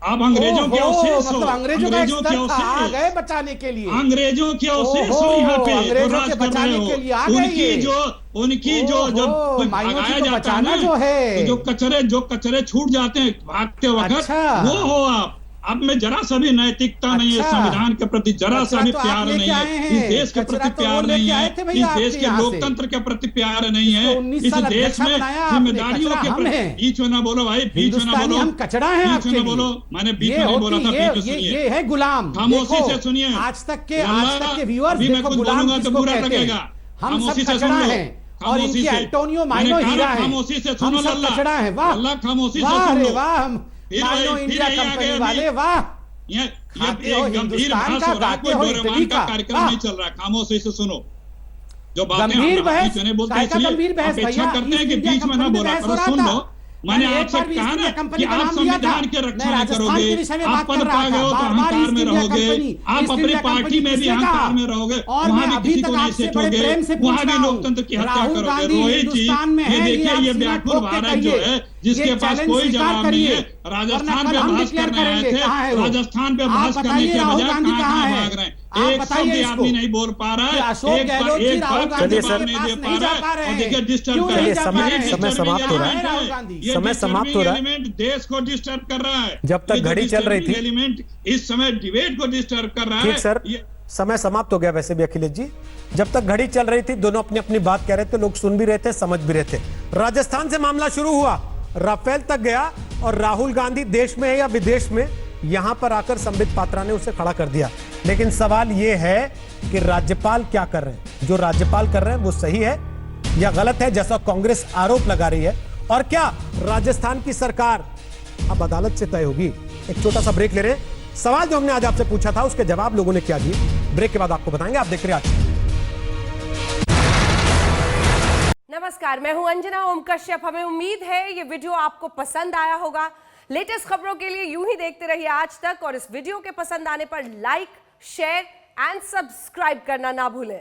आप अंग्रेजों के अवशेष हो,
अंग्रेजों के अवशेष गए बचाने के लिए,
अंग्रेजों के अवशेष हो यहाँ पे,
अंग्रेजों के बचाने के लिए आ गए।
उनकी जो जब भगाया जाता है ना, जो कचरे छूट जाते हैं भागते वक्त, वो हो आप। अब में जरा सा भी नैतिकता नहीं है, संविधान के प्रति जरा सा भी प्यार नहीं है, इस देश के प्रति प्यार नहीं है, इस देश के लोकतंत्र के प्रति प्यार नहीं है, इस देश में जिम्मेदारियों के प्रति। बीच में ना बोलो भाई, बीच में ना बोलो,
हम कचरा है,
बीच में ना बोलो, मैंने बीच में नहीं बोला था, बीच में सुनिए।
ये है गुलाम,
खामोशी से सुनिए।
आज तक के व्यूअर्स देखो गुलाम
तो बुरा लगेगा।
हम सब कचरा हैं और इनकी एंटोनियो माइनो हीरा है।
खामोशी से
हम
सुनो,
सब कचरा है। वाह
अल्लाह, खामोशी से
वाह,
सुनो।
वाह माइनो इंडिया कंपनी वाले, वाह
ये गंभीर बहस हो रहा है, कोई डोरेमोन का कार्यक्रम नहीं चल रहा। खामोशी से सुनो जो बातें
गंभीर बहस,
गंभीर बहस अपेक्षा करते हैं कि बीच में ना बोला करो। सुन लो, मैंने आपसे कहा ना कि आप संविधान के रक्षा नहीं करोगे, आप पद पा गए हो तो अहंकार में रहोगे, आप अपनी पार्टी में भी अहंकार में रहोगे, वहां भी किसी को नहीं सेठोगे, वहां भी लोकतंत्र की हत्या करोगे। रोहित जी, ये देखिए, ये व्याकुल भारत जो है जिसके पास कोई जवाब नहीं है, राजस्थान पे बहस करने आए थे, राजस्थान पे बहस करने के बजाय कहां भाग रहे हैं। एक शब्द आदमी नहीं बोल पा रहा है, एक बार नहीं दे पा रहा है। और देखिए डिस्टर्ब कर रहा है,
समय समाप्त हो रहा है, समय समाप्त हो रहा है।
एलिमेंट देश को डिस्टर्ब कर रहा है।
जब तक घड़ी चल रही थी,
एलिमेंट इस समय डिबेट को डिस्टर्ब कर रहा है।
ठीक सर, समय समाप्त हो गया। वैसे भी अखिलेश जी, जब तक घड़ी चल रही थी दोनों अपनी अपनी बात कह रहे थे, लोग सुन भी रहे थे, समझ भी रहे थे। राजस्थान से मामला शुरू हुआ, राफेल तक गया, और राहुल गांधी देश में है या विदेश में, यहां पर आकर संबित पात्रा ने उसे खड़ा कर दिया। लेकिन सवाल यह है कि राज्यपाल क्या कर रहे हैं? जो राज्यपाल कर रहे हैं वो सही है या गलत है, जैसा कांग्रेस आरोप लगा रही है? और क्या राजस्थान की सरकार अब अदालत से तय होगी? एक छोटा सा ब्रेक ले रहे हैं। सवाल जो हमने आज आपसे पूछा था उसके जवाब लोगों ने क्या दिए, ब्रेक के बाद आपको बताएंगे। आप देख रहे हैं आज।
नमस्कार, मैं हूं अंजना ओम कश्यप। हमें उम्मीद है ये वीडियो आपको पसंद आया होगा। लेटेस्ट खबरों के लिए यूं ही देखते रहिए आज तक, और इस वीडियो के पसंद आने पर लाइक, शेयर एंड सब्सक्राइब करना ना भूलें।